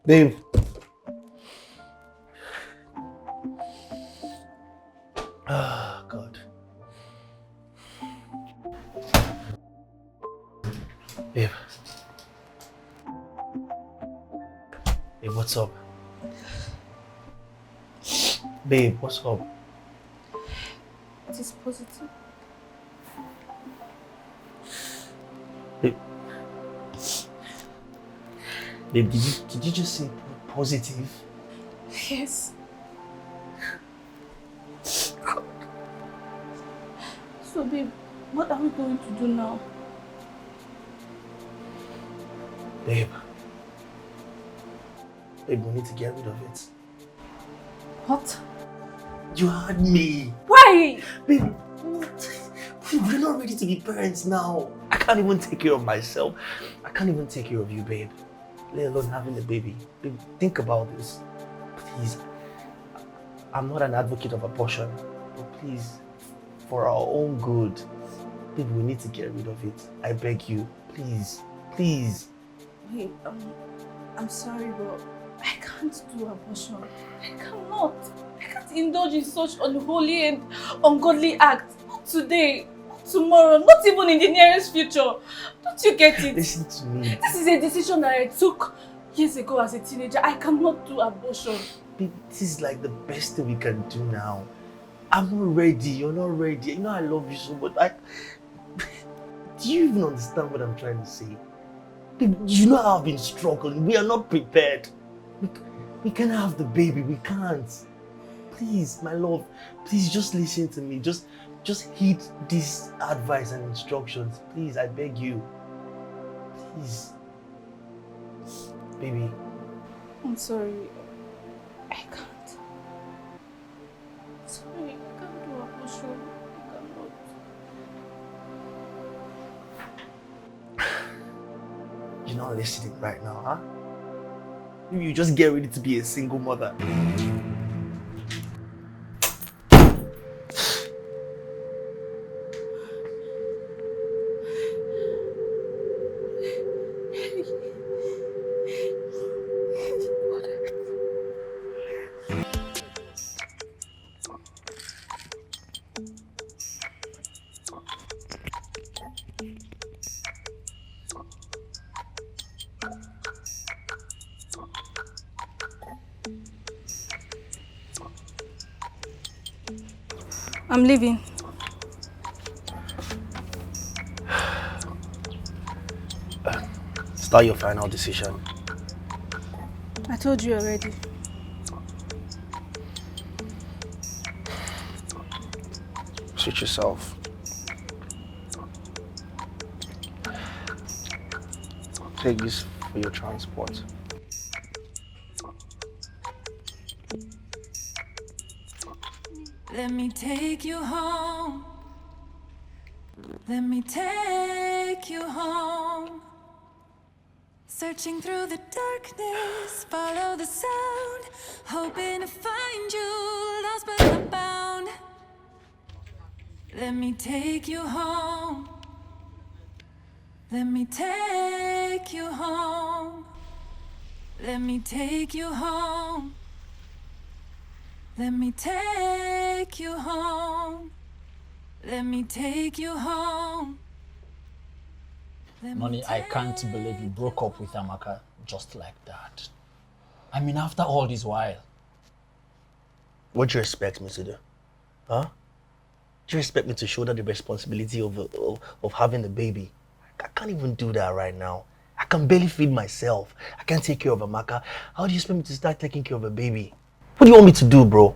Babe. Ah, God. Babe. Babe, what's up? Babe, what's up? It is positive. Babe. Babe, did you just say positive? Yes. So babe, what are we going to do now? Babe, we need to get rid of it. What? You heard me. Why? Babe, we're not ready to be parents now. I can't even take care of myself. I can't even take care of you, babe. Let alone having a baby. Babe, think about this. Please. I'm not an advocate of abortion, but please, for our own good, babe, we need to get rid of it. I beg you. Please. Please. Wait, I'm sorry, but I can't do abortion. I cannot. I can't indulge in such unholy and ungodly acts. Not today, not tomorrow, not even in the nearest future. Don't you get it? Listen to me. This is a decision that I took years ago as a teenager. I cannot do abortion. Babe, this is like the best thing we can do now. I'm not ready. You're not ready. You know I love you so much. Do you even understand what I'm trying to say? Babe, you know how I've been struggling. We are not prepared. We can't have the baby. We can't. Please, my love. Please just listen to me. Just heed this advice and instructions. Please, I beg you. Please. Baby. I'm sorry. I can't. Sorry, I can't do abortion. I cannot. You're not listening right now, huh? You just get ready to be a single mother. I'm leaving. Start your final decision. I told you already. Suit yourself. Take this for your transport. Let me take you home. Let me take you home. Searching through the darkness, follow the sound, hoping to find you, lost but not bound. Let me take you home. Let me take you home. Let me take you home. Let me take you home. Let me take you home. Noni, I can't believe you broke up with Amaka just like that. I mean, after all this while. What do you expect me to do? Huh? Do you expect me to shoulder the responsibility of having the baby? I can't even do that right now. I can barely feed myself. I can't take care of Amaka. How do you expect me to start taking care of a baby? What do you want me to do, bro?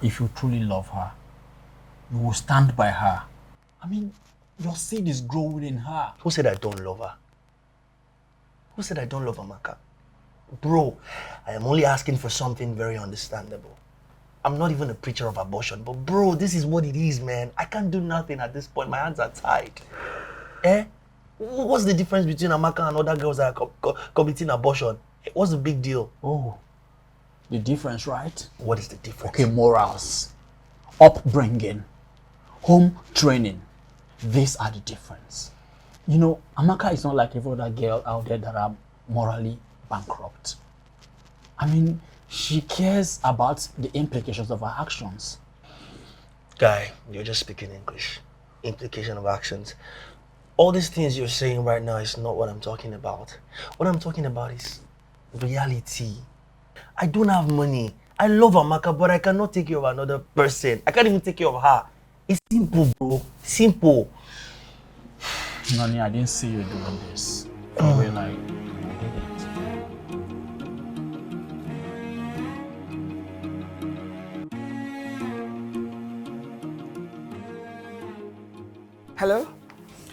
If you truly love her, you will stand by her. I mean, your seed is growing in her. Who said I don't love her? Who said I don't love Amaka? Bro, I am only asking for something very understandable. I'm not even a preacher of abortion, but bro, this is what it is, man. I can't do nothing at this point. My hands are tied. Eh? What's the difference between Amaka and other girls that are committing abortion? What's the big deal? Oh, the difference, right? What is the difference? Okay, morals, upbringing, home training. These are the difference. You know, Amaka is not like every other girl out there that are morally bankrupt. I mean, she cares about the implications of her actions. Guy, you're just speaking English. Implication of actions. All these things you're saying right now is not what I'm talking about. What I'm talking about is reality. I don't have money. I love Amaka, but I cannot take care of another person. I can't even take care of her. It's simple, bro. Simple. Nani, I didn't see you doing this. You were like, you did it. Hello?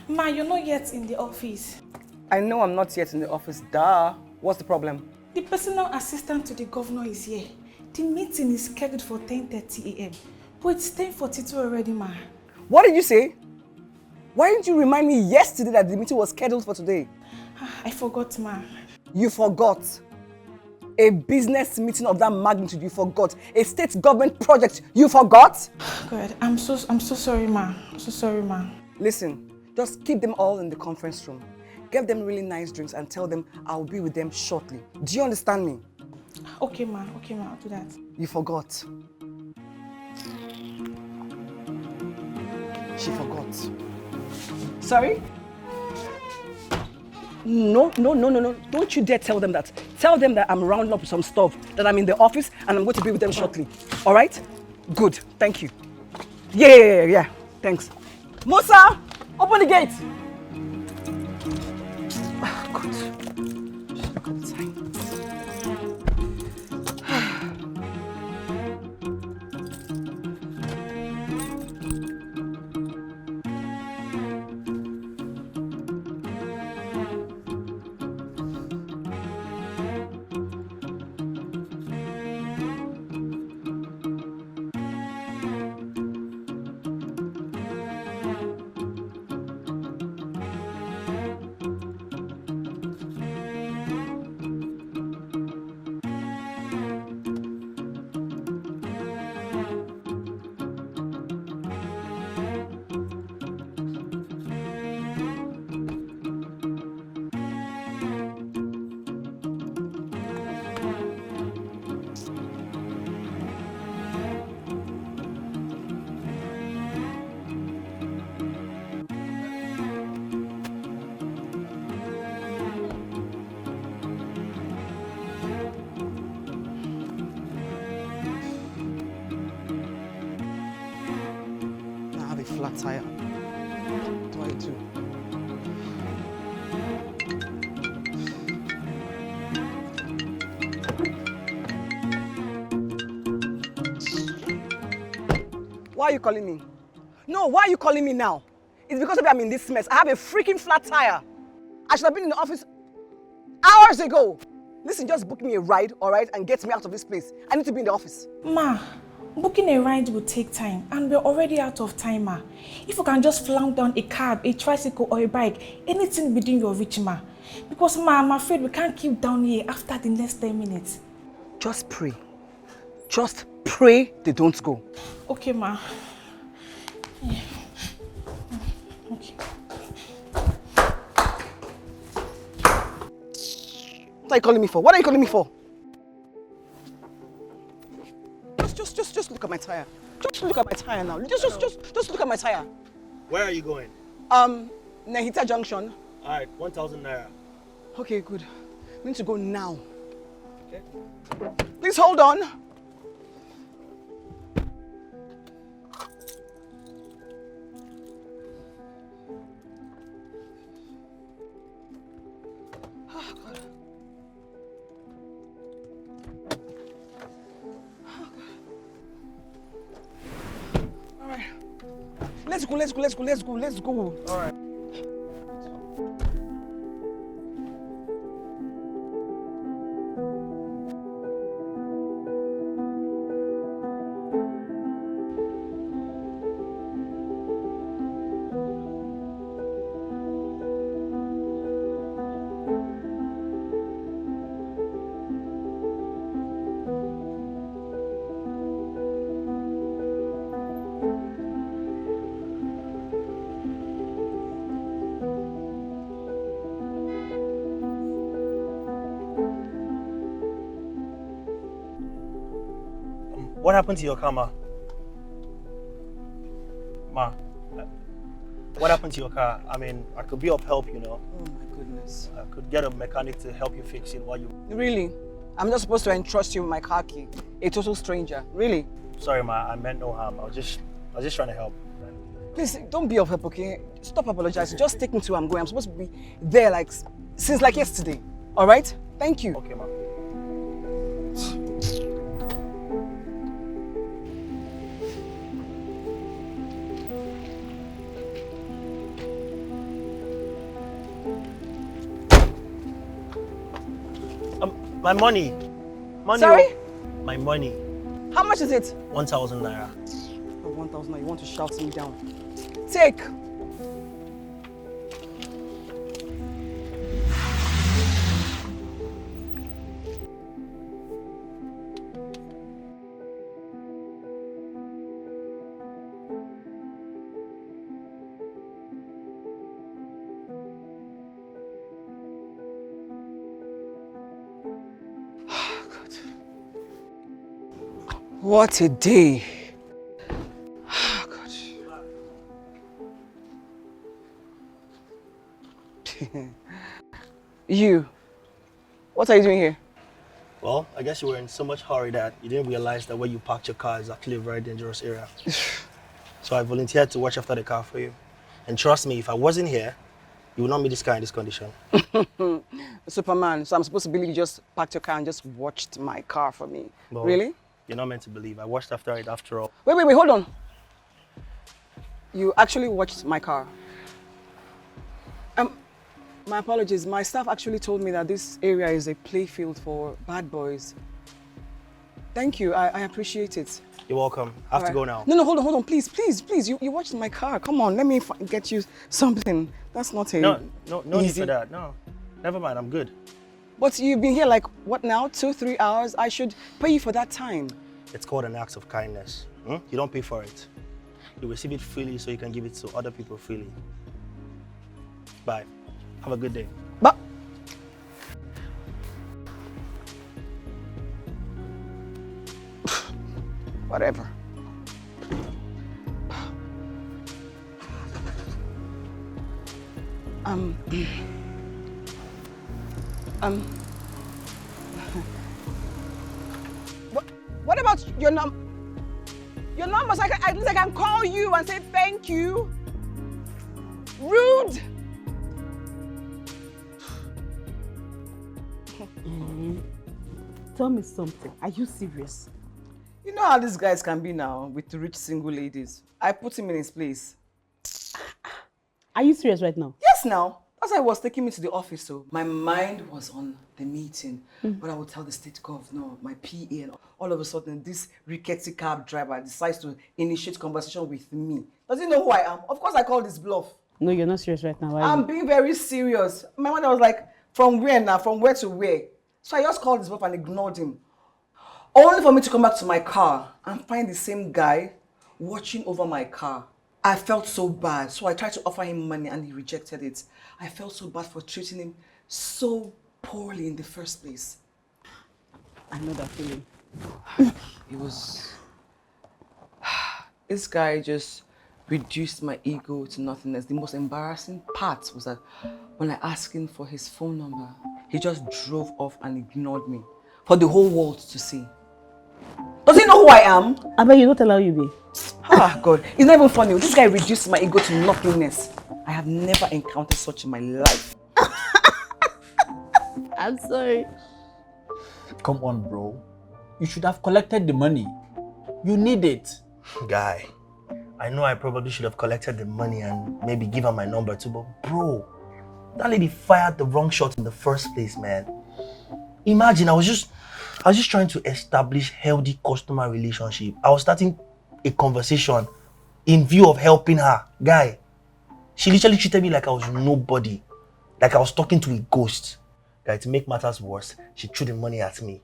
Ma, you're not yet in the office. I know I'm not yet in the office. Duh. What's the problem? The personal assistant to the governor is here. The meeting is scheduled for 10:30 a.m. But it's 10:42 already, ma. What did you say? Why didn't you remind me yesterday that the meeting was scheduled for today? I forgot, ma. You forgot. A business meeting of that magnitude, you forgot. A state government project, you forgot? God, I'm so sorry, ma. I'm so sorry, ma. Listen, just keep them all in the conference room. Give them really nice drinks and tell them I'll be with them shortly. Do you understand me? Okay, ma. Okay, ma. I'll do that. You forgot. She forgot. Sorry? No. Don't you dare tell them that. Tell them that I'm rounding up some stuff, that I'm in the office and I'm going to be with them shortly. All right? Good. Thank you. Yeah. Thanks. Musa, open the gate. Oh, God. Just look at the time. Flat tire. What do I do? Why are you calling me? No, why are you calling me now? It's because of I'm in this mess. I have a freaking flat tire. I should have been in the office hours ago. Listen, just book me a ride, all right, and get me out of this place. I need to be in the office. Ma, booking a ride will take time, and we're already out of time, ma. If you can just flank down a cab, a tricycle, or a bike, anything within your reach, ma. Because, ma, I'm afraid we can't keep down here after the next 10 minutes. Just pray. Just pray they don't go. Okay, ma. Yeah. Okay. What are you calling me for? What are you calling me for? Just look at my tire. Just look at my tire now. Just look at my tire. Where are you going? Nehita Junction. All right, 1,000 naira. Okay, good. We need to go now. Okay. Please hold on. Oh, God. All right. Let's go. All right. What happened to your car, Ma? Ma, what happened to your car? I mean, I could be of help, you know. Oh my goodness. I could get a mechanic to help you fix it while you... Really? I'm not supposed to entrust you with my car key. A total stranger. Really? Sorry, Ma, I meant no harm. I was just trying to help. Please, don't be of help, okay? Stop apologizing. Just take me to where I'm going. I'm supposed to be there like since like yesterday. All right? Thank you. Okay, Ma. My money. Sorry? My money. How much is it? 1,000 naira. Oh, 1,000 naira. You want to shout me down? Take. What a day. Oh, God. You, what are you doing here? Well, I guess you were in so much hurry that you didn't realize that where you parked your car is actually a very dangerous area. So I volunteered to watch after the car for you. And trust me, if I wasn't here, you would not meet this car in this condition. Superman, so I'm supposed to believe you just parked your car and just watched my car for me. Well, really? You're not meant to believe. I watched after it after all. Wait, hold on. You actually watched my car. My apologies. My staff actually told me that this area is a playfield for bad boys. Thank you. I appreciate it. You're welcome. I have to go now. No, hold on. Please. You watched my car. Come on, let me get you something. That's not a No need easy. for that. No, never mind. I'm good. But you've been here like, what now, 2-3 hours? I should pay you for that time. It's called an act of kindness. You don't pay for it. You receive it freely so you can give it to other people freely. Bye. Have a good day. But whatever. What about your number? Your number, so at least I can call you and say thank you. Rude. Tell me something. Are you serious? You know how these guys can be now with the rich single ladies. I put him in his place. Are you serious right now? Yes, now. As I was taking me to the office, so my mind was on the meeting. But I would tell the state governor, my PA, and all of a sudden, this rickety cab driver decides to initiate conversation with me. Does he know who I am? Of course, I call this bluff. No, you're not serious right now. Are I'm you? being very serious. My mother was like, from where now? From where to where? So I just called this bluff and ignored him. Only for me to come back to my car and find the same guy watching over my car. I felt so bad, so I tried to offer him money and he rejected it. I felt so bad for treating him so poorly in the first place. I know that feeling. It was... This guy just reduced my ego to nothingness. The most embarrassing part was that when I asked him for his phone number, he just drove off and ignored me for the whole world to see. Does he know who I am? I bet you don't tell how you be. Ah, God. It's not even funny. This guy reduced my ego to nothingness. I have never encountered such in my life. I'm sorry. Come on, bro. You should have collected the money. You need it. Guy, I know I probably should have collected the money and maybe give her my number too, but bro, that lady fired the wrong shot in the first place, man. Imagine, I was just trying to establish healthy customer relationship. I was starting a conversation in view of helping her. Guy, she literally treated me like I was nobody. Like I was talking to a ghost. Guy, to make matters worse, she threw the money at me.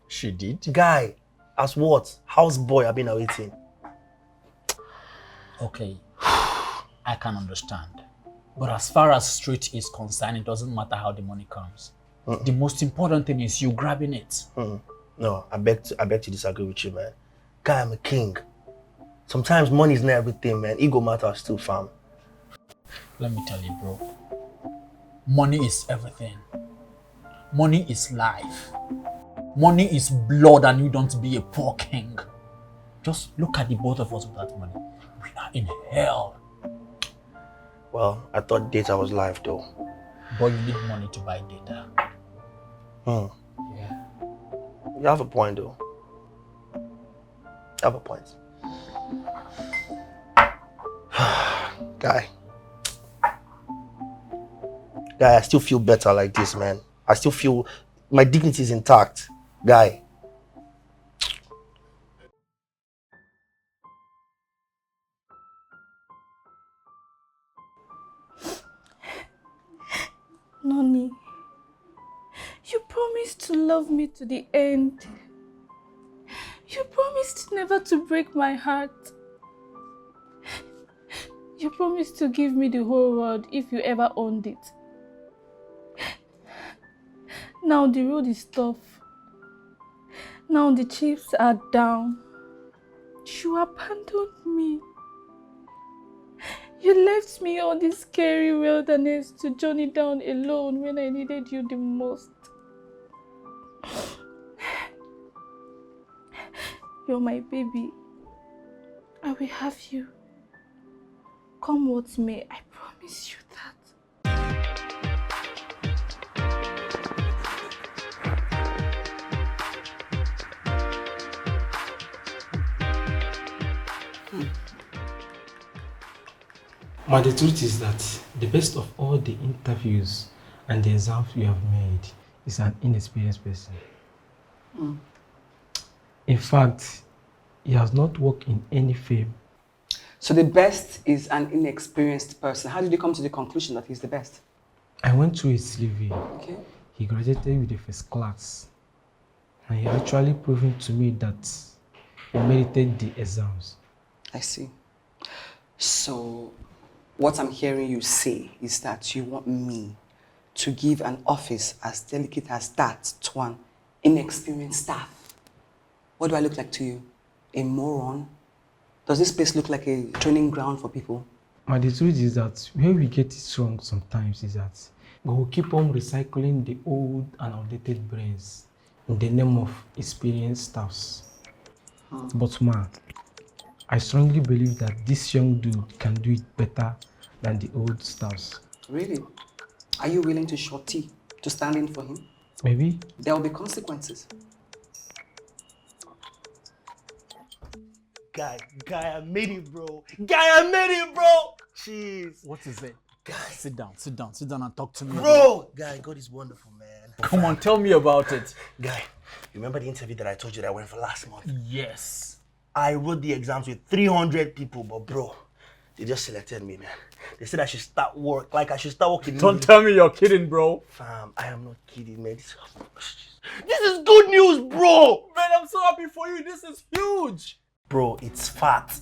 She did? Guy, as what? House boy I've been awaiting. Okay, I can understand. But as far as street is concerned, it doesn't matter how the money comes. The most important thing is you grabbing it. No, I beg to disagree with you, man. Guy, I'm a king. Sometimes money is not everything, man. Ego matters too, fam. Let me tell you, bro. Money is everything. Money is life. Money is blood, and you don't be a poor king. Just look at the both of us without money. We are in hell. Well, I thought data was life, though. But you need money to buy data. Hmm. Yeah. You have a point, though. You have a point. Guy, I still feel better like this, man. I still feel my dignity is intact. Guy. Noni, you promised to love me to the end. You promised never to break my heart. You promised to give me the whole world if you ever owned it. Now the road is tough. Now the chips are down. You abandoned me. You left me on this scary wilderness to journey down alone when I needed you the most. You're my baby. I will have you. Come what may, I promise you that. But the truth is that the best of all the interviews and the exams you have made is an inexperienced person. In fact, he has not worked in any firm. So the best is an inexperienced person. How did you come to the conclusion that he's the best? I went through his CV. Okay. He graduated with the first class. And he actually proven to me that he merited the exams. I see. So what I'm hearing you say is that you want me to give an office as delicate as that to an inexperienced staff. What do I look like to you? A moron? Does this place look like a training ground for people? But the truth is that where we get it wrong sometimes is that we will keep on recycling the old and outdated brains in the name of experienced staffs. But man, I strongly believe that this young dude can do it better than the old staffs. Really? Are you willing to shorty to stand in for him? Maybe? There will be consequences. Guy, I made it, bro. Guy, I made it, bro. Jeez. What is it? Guy, sit down and talk to me. Bro! Guy, God is wonderful, man. Come on, tell me about it. Guy, you remember the interview that I told you that I went for last month? Yes. I wrote the exams with 300 people, but bro, they just selected me, man. They said I should start work, like I should start working. Don't tell me you're kidding, bro. Fam, I am not kidding, man. This is good news, bro! Man, I'm so happy for you. This is huge. Bro, it's fat.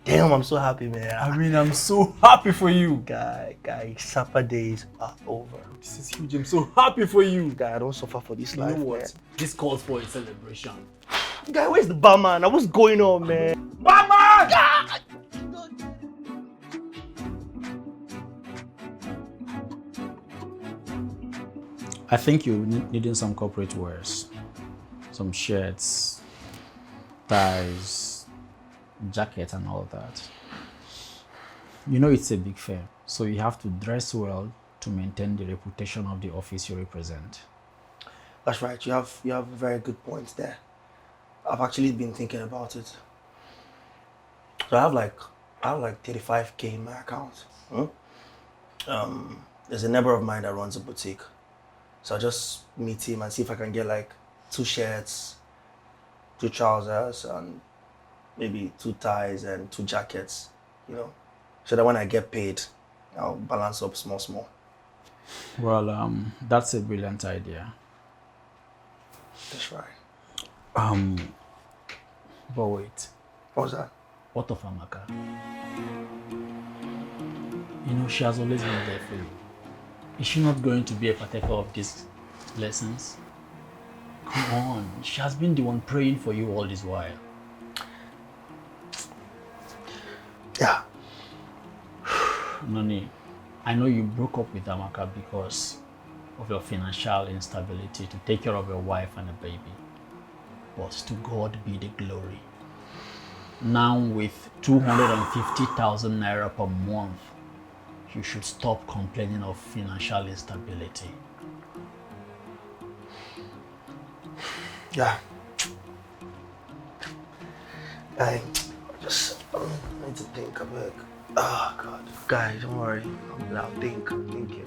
Damn, I'm so happy, man. I mean, I'm so happy for you. Guy, supper days are over. This is huge. I'm so happy for you. Guy, I don't suffer for this You life, know what? man. This calls for a celebration. Guy, where's the barman? What's going on, man? Barman! God! I think you're needing some corporate wears. Some shirts, ties, jacket and all that. You know it's a big firm, so you have to dress well to maintain the reputation of the office you represent. That's right. You have very good points there. I've actually been thinking about it. So I have like 35K in my account. There's a neighbor of mine that runs a boutique. So I'll just meet him and see if I can get like 2 shirts, 2 trousers, and maybe 2 ties and 2 jackets, you know, so that when I get paid, I'll balance up small. Well, that's a brilliant idea. That's right. But wait, What was that? what of Amaka? You know, she has always been there for you. Is she not going to be a partaker of these lessons? Come on, she has been the one praying for you all this while. Noni, I know you broke up with Amaka because of your financial instability to take care of your wife and a baby. But to God be the glory. Now with 250,000 naira per month, you should stop complaining of financial instability. Yeah. I need to think about it. Oh God. Guy, don't worry. I'll think. I'm thinking.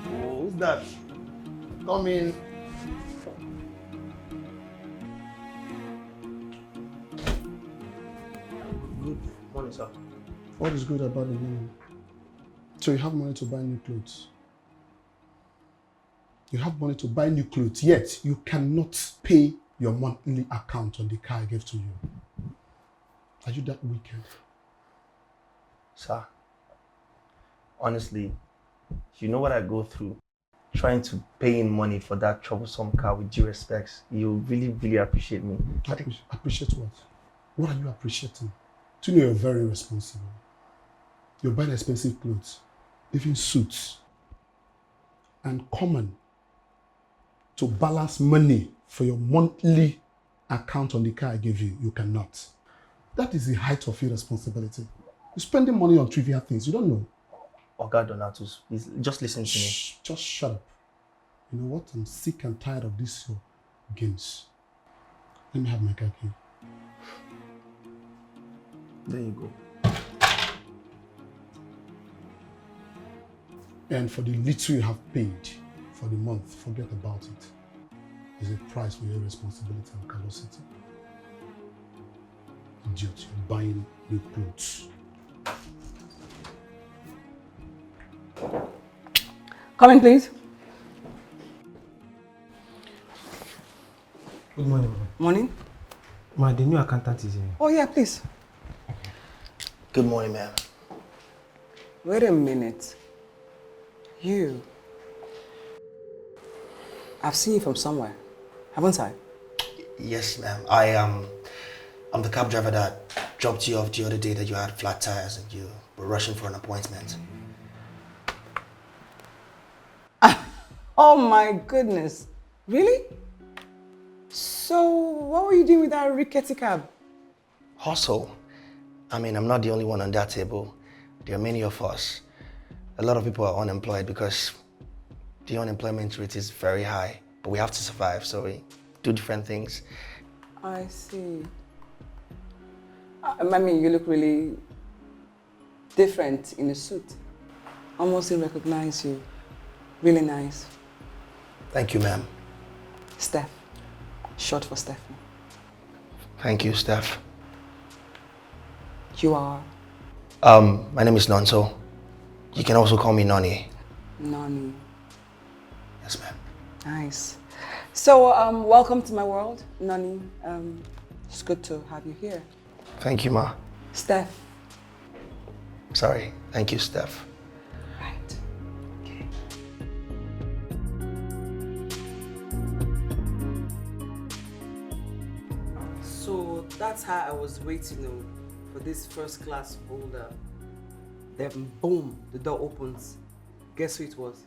Oh, who's that? Come in. Good morning, sir. What is good about the money? So you have money to buy new clothes. You have money to buy new clothes, yet you cannot pay your monthly account on the car I gave to you. Are you that wicked? Sir, honestly, you know what I go through trying to pay in money for that troublesome car. With due respects, you really, really appreciate me. Appreciate what? What are you appreciating? Do you know you're very responsible? You're buying expensive clothes, even suits, and common to balance money for your monthly account on the car I gave you. You cannot. That is the height of irresponsibility. You're spending money on trivial things. You don't know. Oga Donatus, please just listen to me. Shh, just shut up. You know what? I'm sick and tired of these your games. Let me have my car key. There you go. And for the little you have paid for the month, forget about it. It's a price for your irresponsibility and callosity. Idiot, you're buying new clothes. Come in, please. Good morning, ma'am. Morning. Ma, the new accountant is here. Oh, yeah, please. Good morning, ma'am. Wait a minute. I've seen you from somewhere, haven't I? Yes, ma'am. I'm the cab driver that dropped you off the other day that you had flat tires and you were rushing for an appointment. Oh my goodness. Really? So what were you doing with that rickety cab? Hustle. I mean, I'm not the only one on that table. There are many of us. A lot of people are unemployed because the unemployment rate is very high, but we have to survive, so we do different things. I see. I mean, you look really different in a suit. Almost didn't recognize you. Really nice. Thank you, ma'am. Steph. Short for Stephanie. Thank you, Steph. You are? My name is Nonso. You can also call me Noni. Nani. Yes, ma'am. Nice. So, welcome to my world, Nani. It's good to have you here. Thank you, Ma. Steph. Sorry. Thank you, Steph. Right. Okay. So that's how I was waiting for this first class folder. Then boom, the door opens. Guess who it was?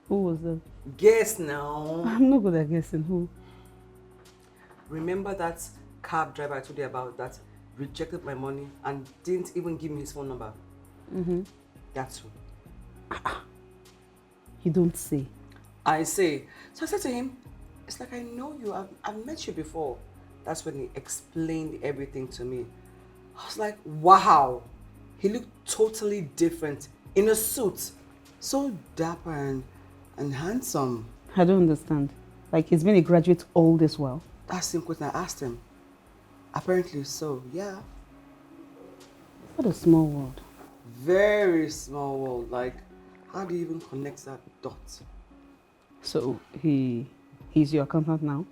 Who was that? Guess now. I'm not good at guessing who. Remember that cab driver I told you about that rejected my money and didn't even give me his phone number? Mm-hmm. That's who. You don't say. I say. So I said to him, it's like I know you, I've met you before. That's when he explained everything to me. I was like, wow. He looked totally different in a suit. So dapper and handsome. I don't understand. Like he's been a graduate all this while. That's the question I asked him. Apparently so, yeah. What a small world. Very small world. Like, how do you even connect that dot? So he's your accountant now?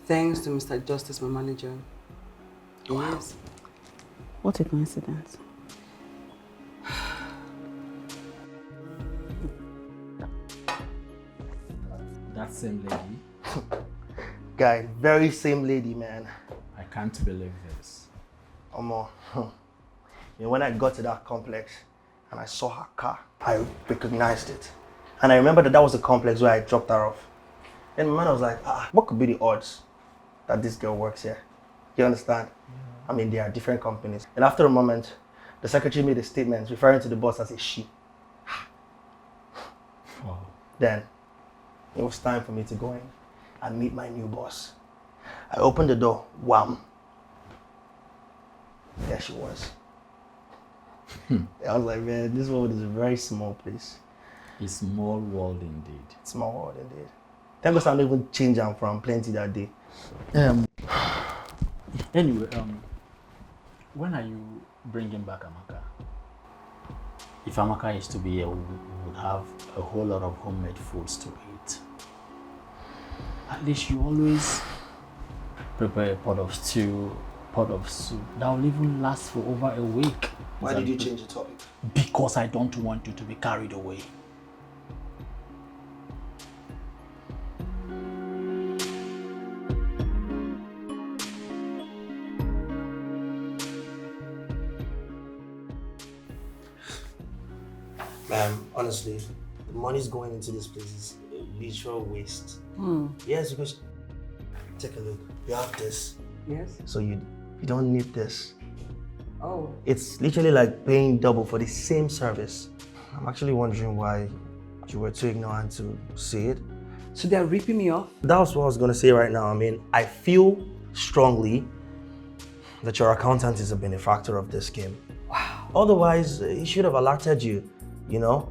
Thanks to Mr. Justice, my manager. Wow. Yes. What a coincidence. That same lady? Guy, very same lady, man. I can't believe this. Omo, when I got to that complex and I saw her car, I recognized it. And I remember that was the complex where I dropped her off. Then my man was like, what could be the odds that this girl works here? You understand? I mean, there are different companies. And after a moment, the secretary made a statement referring to the boss as a she. Wow. Then, it was time for me to go in and meet my new boss. I opened the door, wham. There she was. I was like, man, this world is a very small place. A small world indeed. Small world indeed. Thank God I don't even change them from plenty that day. Anyway, when are you bringing back Amaka? If Amaka is to be here, we would have a whole lot of homemade foods to eat. At least you always prepare a pot of stew, pot of soup. That will even last for over a week. Why did you change the topic? Because I don't want you to be carried away. Honestly, the money's going into this place is a literal waste. Yes, because take a look. You have this. Yes. So you don't need this. Oh. It's literally like paying double for the same service. I'm actually wondering why you were too ignorant to see it. So they're ripping me off? That's what I was gonna say right now. I mean, I feel strongly that your accountant is a benefactor of this scheme. Wow. Otherwise, he should have alerted you, you know?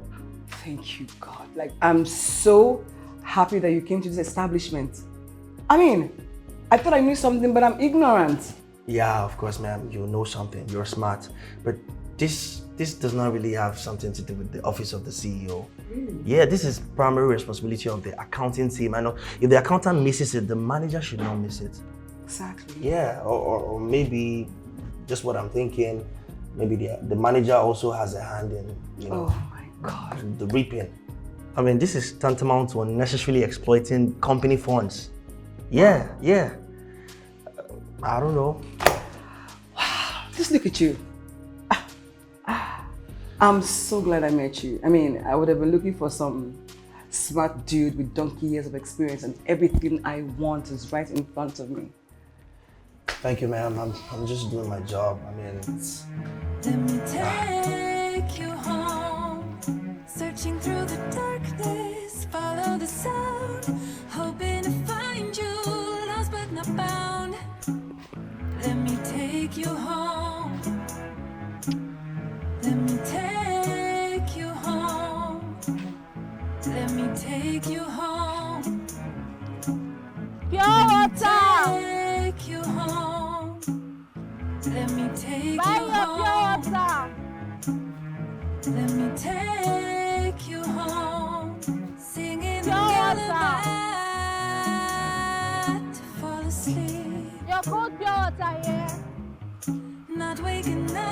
Thank you, God. Like, I'm so happy that you came to this establishment. I mean, I thought I knew something, but I'm ignorant. Yeah, of course, ma'am. You know something. You're smart. But this does not really have something to do with the office of the CEO. Really? Yeah, this is primary responsibility of the accounting team. I know if the accountant misses it, the manager should not miss it. Exactly. Yeah, or maybe just what I'm thinking, maybe the manager also has a hand in, you know, Oh my God. the reaping. I mean, this is tantamount to unnecessarily exploiting company funds. Yeah. I don't know. Just look at you. I'm so glad I met you. I mean, I would have been looking for some smart dude with donkey years of experience, and everything I want is right in front of me. Thank you, ma'am. I'm just doing my job. I mean, it's... Let me take you home, searching through the darkness, follow the sound, hoping to find you, lost but not bound. Let me take you home. Let me take you home. Let me take you home. Pure water! Take you home. Let me take Buy you your home. pure water! Let me take you home. Singing Pure lullaby water! to fall asleep. Your cold pure water here. Not waking up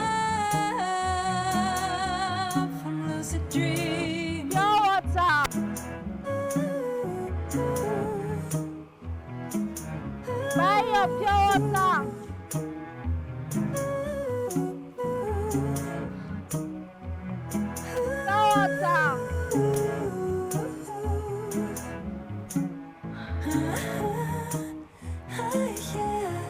from lucid dreams. Pure water! Buy your pure water! Pure water!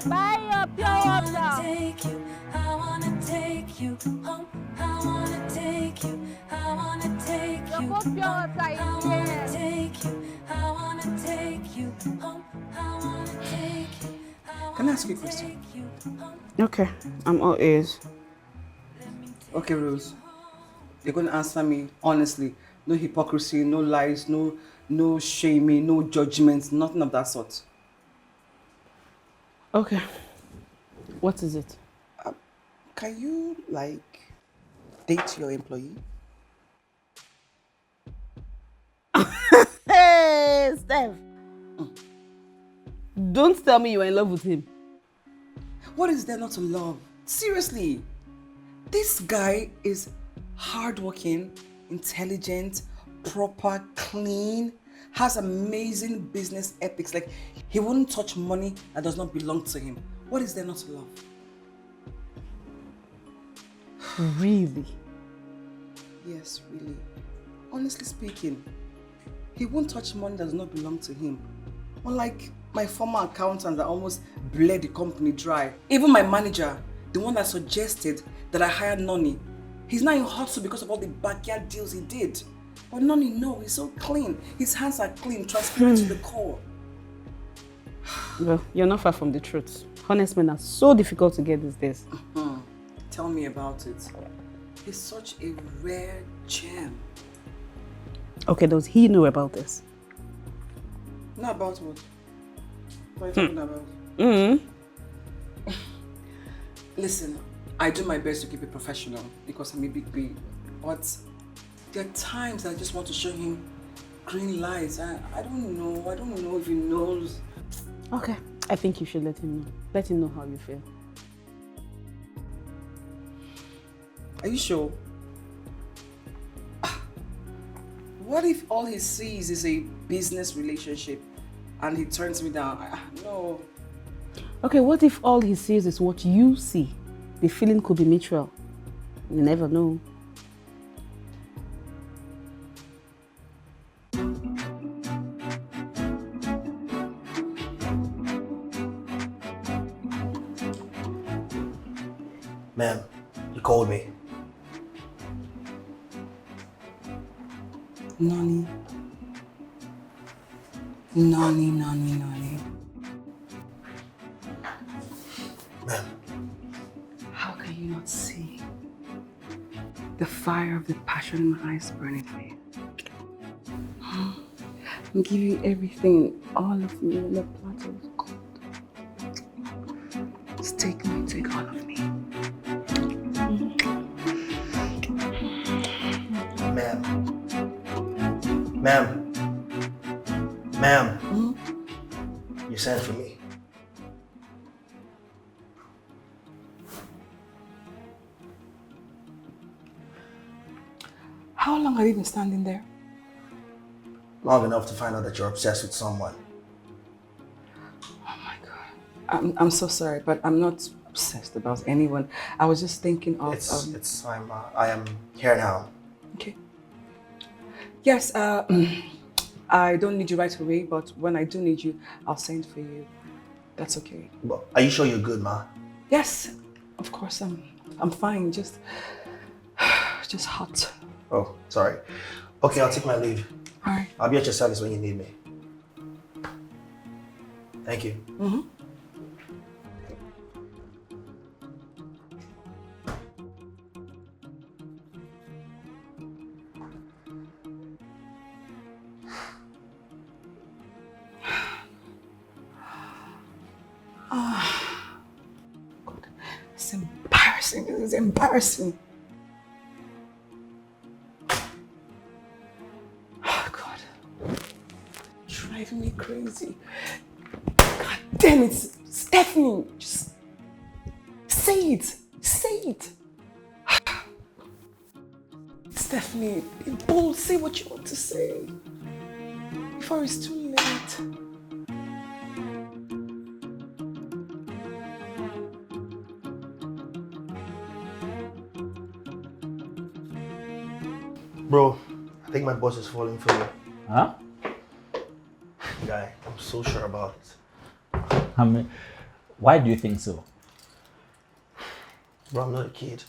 Buy your pure water! Take you, I wanna take you home. I wanna take you, I wanna take Your you cold pure home. water I is wanna here. take you, I wanna take you home. I wanna take you, I Can I ask you a wanna question? take you home. Okay, I'm all ears. Okay, Rose. You're going to answer me honestly. No hypocrisy, no lies, no shaming, no judgments, nothing of that sort. Okay. What is it? Can you, like, date your employee? Hey, Steph! Don't tell me you're in love with him. What is there not to love? Seriously. This guy is hardworking, intelligent, proper, clean, has amazing business ethics. Like, he wouldn't touch money that does not belong to him. What is there not to love? Really? Yes, really. Honestly speaking, he won't touch money that does not belong to him. Unlike my former accountant that almost bled the company dry. Even my manager, the one that suggested that I hire Nonny, he's now in hustle because of all the backyard deals he did. But Nonny, no, he's so clean. His hands are clean, transparent to the core. Well, you're not far from the truth. Honest men are so difficult to get these days. Tell me about it. He's such a rare gem. Okay, does he know about this? Not about what? What are you talking about? Listen, I do my best to keep it professional because I'm a big B. But there are times I just want to show him green lights. I don't know if he knows. Okay, I think you should let him know. Let him know how you feel. Are you sure? What if all he sees is a business relationship and he turns me down? No. Okay, what if all he sees is what you see? The feeling could be mutual. You never know. Ma'am, you called me. Nonny. Nonny. Ma'am. How can you not see the fire of the passion in my eyes burning for you? I'm giving you everything, all of me on a platter of gold. Just take me, take all of me. Ma'am, you sent for me. How long have you been standing there? Long enough to find out that you're obsessed with someone. Oh my God. I'm so sorry, but I'm not obsessed about anyone. I was just thinking of... I am here now. Okay. Yes, I don't need you right away, but when I do need you, I'll send for you. That's okay. But are you sure you're good, Ma? Yes, of course, I'm fine, just hot. Oh, sorry. Okay, I'll take my leave. All right. I'll be at your service when you need me. Thank you. God, it's embarrassing. This is embarrassing. Oh God, driving me crazy. God damn it, Stephanie, just say it. Stephanie, be bold, say what you want to say before it's too late. Bro, I think my boss is falling for you. Huh? Guy, I'm so sure about it. I mean, why do you think so? Bro, I'm not a kid.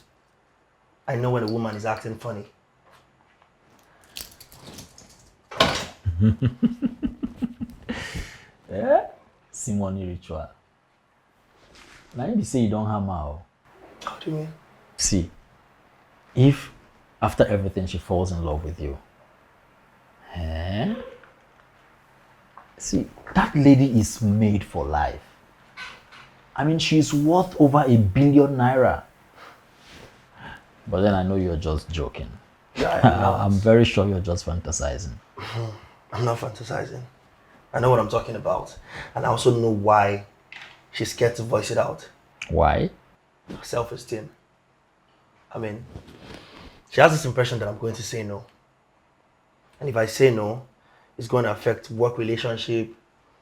I know when a woman is acting funny. Yeah? Simone ritual. Now you say you don't have her. How do you mean? See, if after everything she falls in love with you, see, that lady is made for life. I mean, she's worth over $1 billion. But then I know you're just joking. Yeah, I'm very sure you're just fantasizing. I'm not fantasizing. I know what I'm talking about. And I also know why she's scared to voice it out. Why? Self-esteem. I mean, she has this impression that I'm going to say no. And if I say no, It's going to affect work relationship.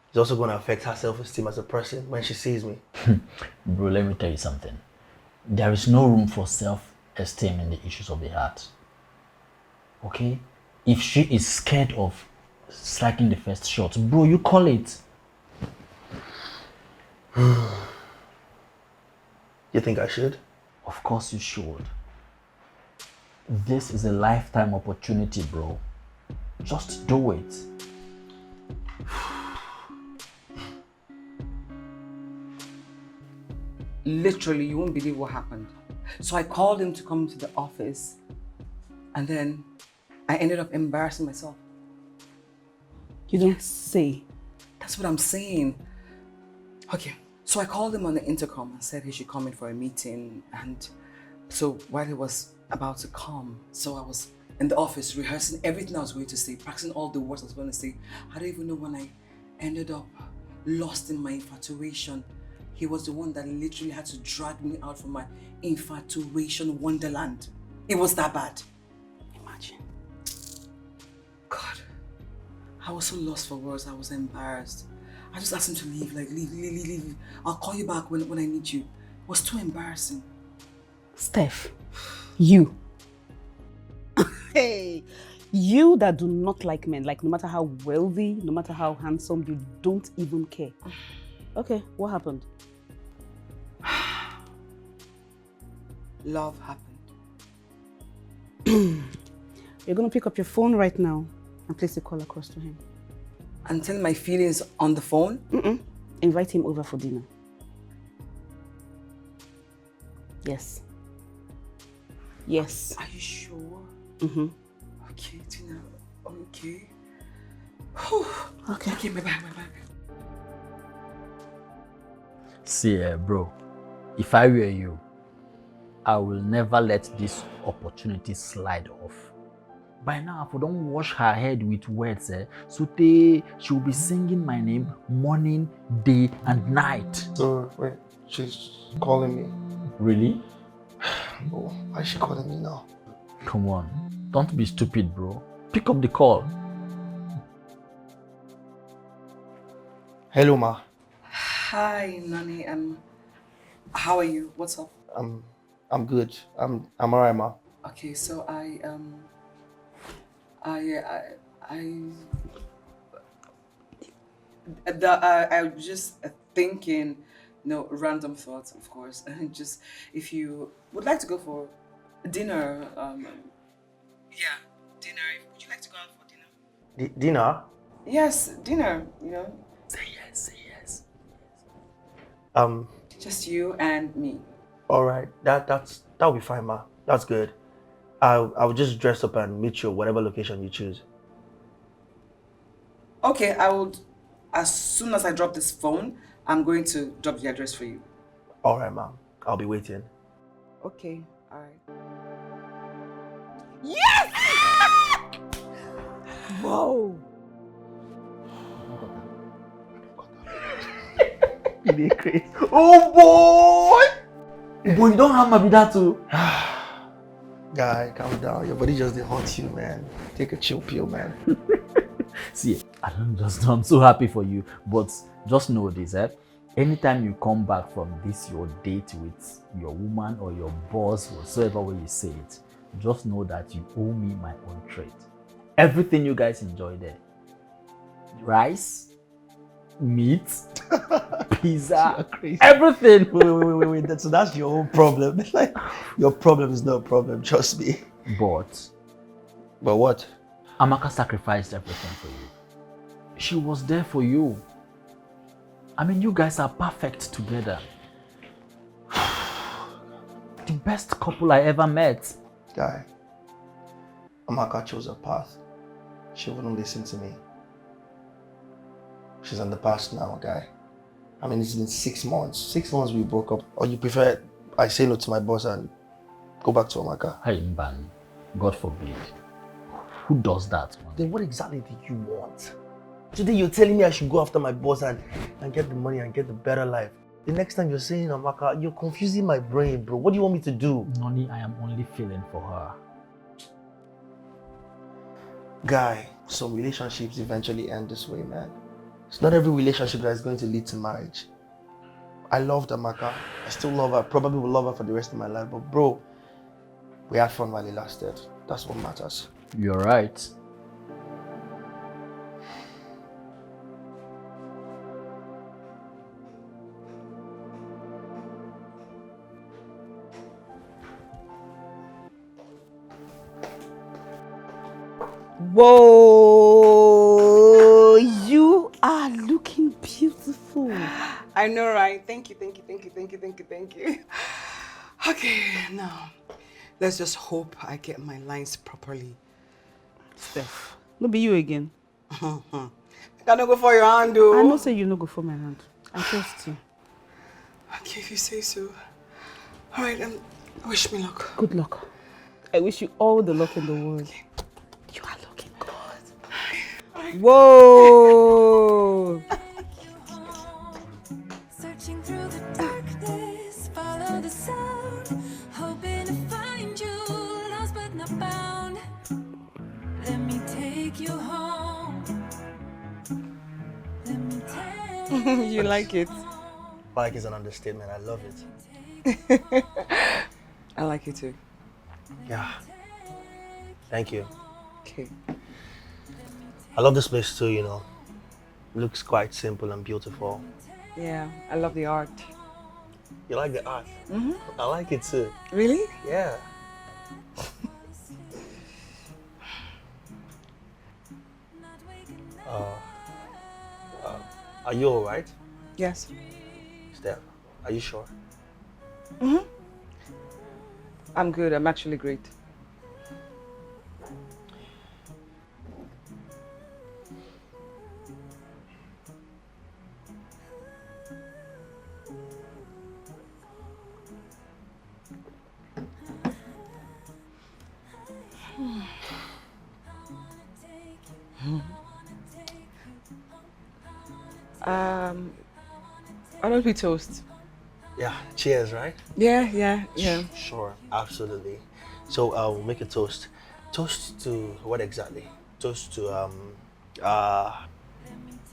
It's also going to affect her self-esteem as a person when she sees me. Bro, let me tell you something. There is no room for self-esteem in the issues of the heart. Okay? If she is scared of striking the first shot, bro, you call it. You think I should? Of course you should. This is a lifetime opportunity, bro. Just do it. Literally, you won't believe what happened. So I called him to come to the office, and then I ended up embarrassing myself. You don't say. That's what I'm saying. Okay, so I called him on the intercom and said he should come in for a meeting. And so while he was about to come, so I was in the office rehearsing everything I was going to say, practicing all the words I was going to say. I don't even know when I ended up lost in my infatuation. He was the one that literally had to drag me out from my infatuation wonderland. It was that bad. Imagine. God, I was so lost for words. I was embarrassed. I just asked him to leave, like leave. I'll call you back when I need you. It was too embarrassing. Steph, you. Hey, you that do not like men, like no matter how wealthy, no matter how handsome, you don't even care. Okay, what happened? Love happened. You're gonna pick up your phone right now and place a call across to him. And tell my feelings on the phone? Invite him over for dinner. Yes. Yes. Are you sure? Mm-hmm. Okay, Tina. Okay. Okay. Okay, bye-bye. See, bro, if I were you, I will never let this opportunity slide off. By now, if I don't wash her head with words, Sute, she will be singing my name morning, day, and night. So, wait, she's calling me. Really? Oh, why is she calling me now? Come on, don't be stupid, bro. Pick up the call. Hello, Ma. Hi, Nani. How are you? What's up? I'm good. I'm alright, Ma. Okay, so I was just thinking, random thoughts, of course, and just if you would like to go for dinner, dinner. Would you like to go out for dinner? Dinner? Yes, dinner. Say yes, say yes. Just you and me. Alright, that'll be fine, Ma. That's good. I'll just dress up and meet you at whatever location you choose. Okay, I would. As soon as I drop this phone, I'm going to drop the address for you. Alright, Ma. I'll be waiting. Okay, all right. Yes! Whoa! Oh boy! Boy, you don't have my that too. Guy, calm down. Your body just haunt you, man. Take a chill pill, man. See, I'm so happy for you, but just know this, anytime you come back from this your date with your woman or your boss, whatsoever way you say it, just know that you owe me my own treat. Everything you guys enjoy there. Rice, meat, pizza, everything. Wait. So that's your own problem. Like, your problem is no problem, trust me. But what? Amaka sacrificed everything for you. She was there for you. I mean, you guys are perfect together. The best couple I ever met. Guy, Amaka chose her path. She wouldn't listen to me. She's in the past now, guy. I mean, it's been 6 months. 6 months we broke up. Or you prefer I say no to my boss and go back to Amaka? Hey, Mban, God forbid. Who does that? Man? Then what exactly do you want? Today you're telling me I should go after my boss and get the money and get the better life. The next time you're saying Amaka, you're confusing my brain, bro. What do you want me to do? Noni, I am only feeling for her. Guy, some relationships eventually end this way, man. It's not every relationship that is going to lead to marriage. I loved Amaka. I still love her. Probably will love her for the rest of my life. But bro, we had fun while it lasted. That's what matters. You're right. Whoa, you are looking beautiful. I know, right? Thank you. Okay, now, let's just hope I get my lines properly. Steph, no be you again. I cannot go for your hand, though. I know say you no go for my hand. I trust you. Okay, if you say so. All right, wish me luck. Good luck. I wish you all the luck in the world. Okay. You are looking good. Whoa! Searching through the darkness, follow the sound, hoping to find you, lost but not bound. Let me take you home. Let me take You like it? Like is an understatement. I love it. I like it too. Yeah. Thank you. Okay. I love this place too, you know. Looks quite simple and beautiful. Yeah, I love the art. You like the art? Mm-hmm. I like it too. Really? Yeah. Are you alright? Yes. Steph, are you sure? Mm-hmm. I'm good. I'm actually great. Why don't we toast? Yeah. Cheers, right? Yeah. Sure, absolutely. So we'll make a toast. Toast to what exactly? Toast to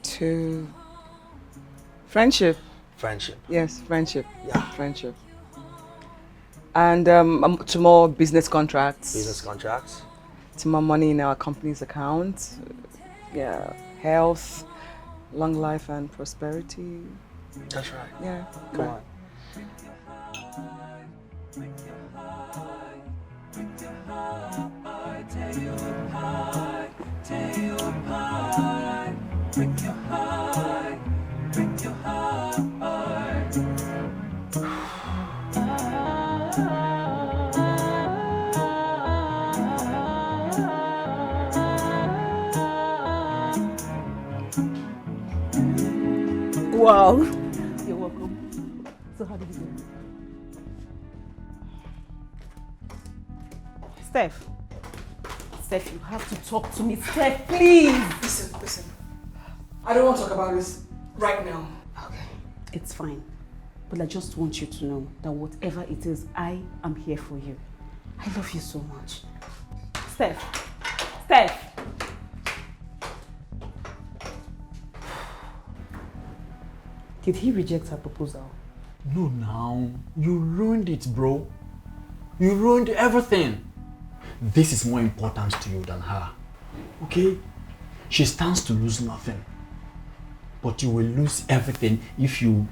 To friendship. friendship. Yes, friendship. Yeah. Friendship. And to more business contracts. Business contracts. To more money in our company's account. Yeah. Health, long life and prosperity. That's right. Yeah. Come on. Wow. You're welcome. So how did you do? Steph, you have to talk to me. Steph, please. Listen. I don't want to talk about this right now. Okay. It's fine. But I just want you to know that whatever it is, I am here for you. I love you so much. Steph. Did he reject her proposal? No, now. You ruined it, bro. You ruined everything. This is more important to you than her. Okay? She stands to lose nothing. But you will lose everything if you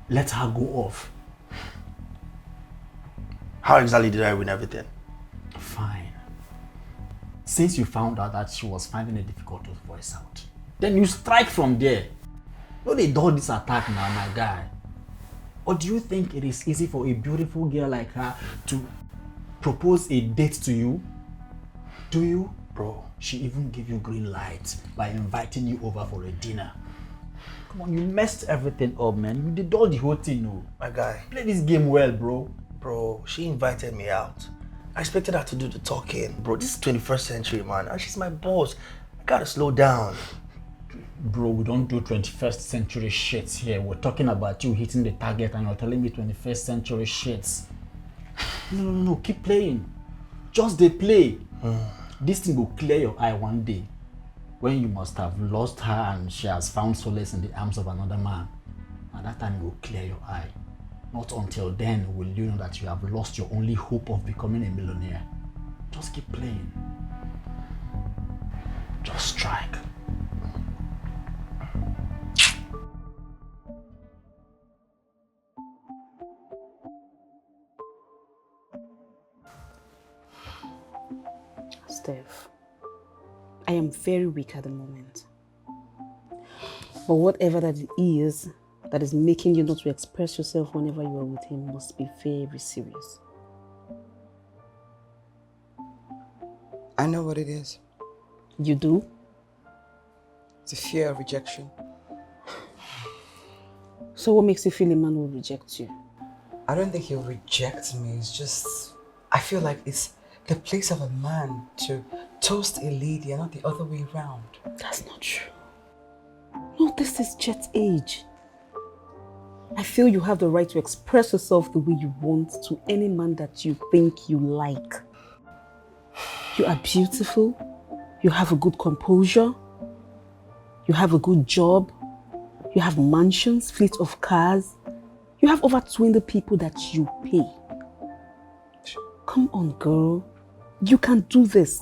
let her go off. How exactly did I win everything? Fine. Since you found out that she was finding it difficult to voice out, then you strike from there. No, they do this attack now, my guy. Or do you think it is easy for a beautiful girl like her to propose a date to you? Do you? Bro, she even gave you green light by inviting you over for a dinner. Come on, you messed everything up, man. You did all the whole thing, no. My guy. Play this game well, bro. Bro, she invited me out. I expected her to do the talking. Bro, this is 21st century, man. And she's my boss. I gotta slow down. Bro, we don't do 21st century shits here. We're talking about you hitting the target and you're telling me 21st century shits. No. Keep playing. Just they play. This thing will clear your eye one day. when you must have lost her and she has found solace in the arms of another man. At that time, it will clear your eye. Not until then will you know that you have lost your only hope of becoming a millionaire. Just keep playing. Just strike. Steph, I am very weak at the moment. But whatever that it is that is making you not to express yourself whenever you are with him must be very serious. I know what it is. You do? It's a fear of rejection. So what makes you feel a man will reject you? I don't think he'll reject me. It's just, I feel like it's the place of a man to toast a lady and not the other way around. That's not true. No, this is Jet's age. I feel you have the right to express yourself the way you want to any man that you think you like. You are beautiful. You have a good composure. You have a good job. You have mansions, fleet of cars. You have over 20 people that you pay. Come on, girl. You can do this.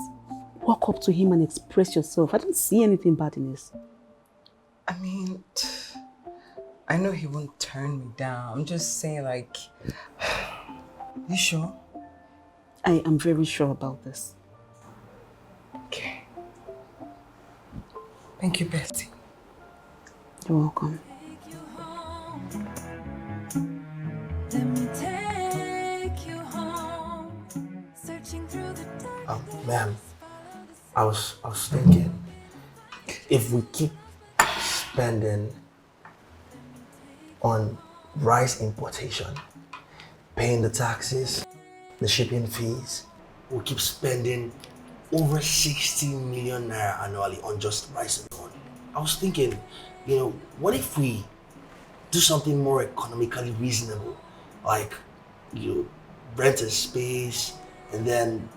Walk up to him and express yourself. I don't see anything bad in this. I mean, I know he won't turn me down. I'm just saying, like, you sure? I am very sure about this. Okay. Thank you, Bestie. You're welcome. Let me take you home. Searching through the dark. Ma'am, I was thinking, if we keep spending on rice importation, paying the taxes, the shipping fees, we'll keep spending over 60 million naira annually on just rice alone. I was thinking, you know, what if we do something more economically reasonable, like you rent a space and then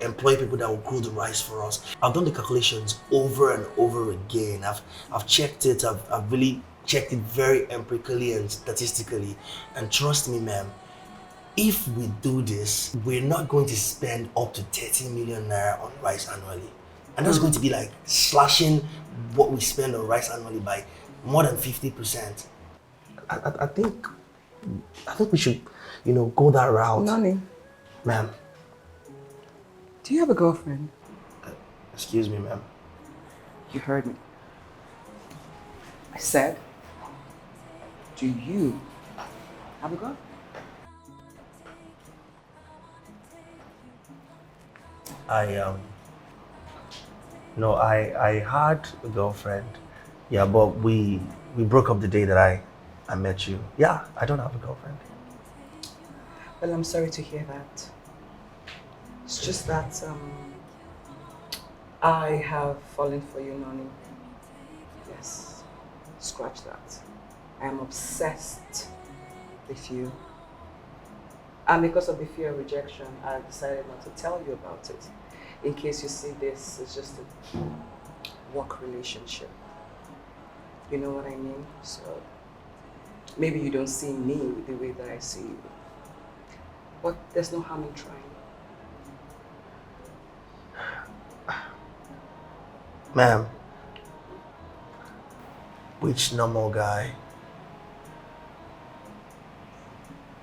employ people that will grow the rice for us. I've done the calculations over and over again. I've checked it. I've really checked it very empirically and statistically. And trust me, ma'am, if we do this, we're not going to spend up to 30 million naira on rice annually. And that's going to be like slashing what we spend on rice annually by more than 50%. I think we should, you know, go that route. Nani, Ma'am. do you have a girlfriend? Excuse me, ma'am. You heard me. I said, do you have a girlfriend? No, I had a girlfriend. Yeah, but we broke up the day that I met you. Yeah, I don't have a girlfriend. Well, I'm sorry to hear that. It's just that I have fallen for you, Nani. Yes, scratch that. I am obsessed with you. And because of the fear of rejection, I decided not to tell you about it. In case you see this, it's just a work relationship. You know what I mean? So maybe you don't see me the way that I see you. But there's no harm in trying. Ma'am, which normal guy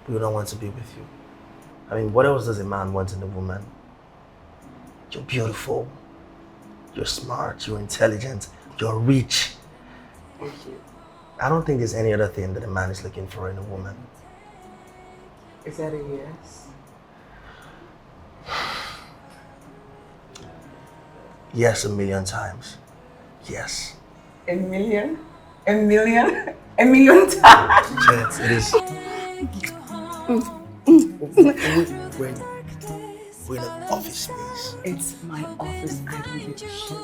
would not want to be with you? I mean, what else does a man want in a woman? You're beautiful, you're smart, you're intelligent, you're rich. Thank you. I don't think there's any other thing that a man is looking for in a woman. Is that a yes? Yes, 1,000,000 times. Yes. A million? A million? A million times? Yes, it is. We're in an office space. It's my office. I don't give a shit.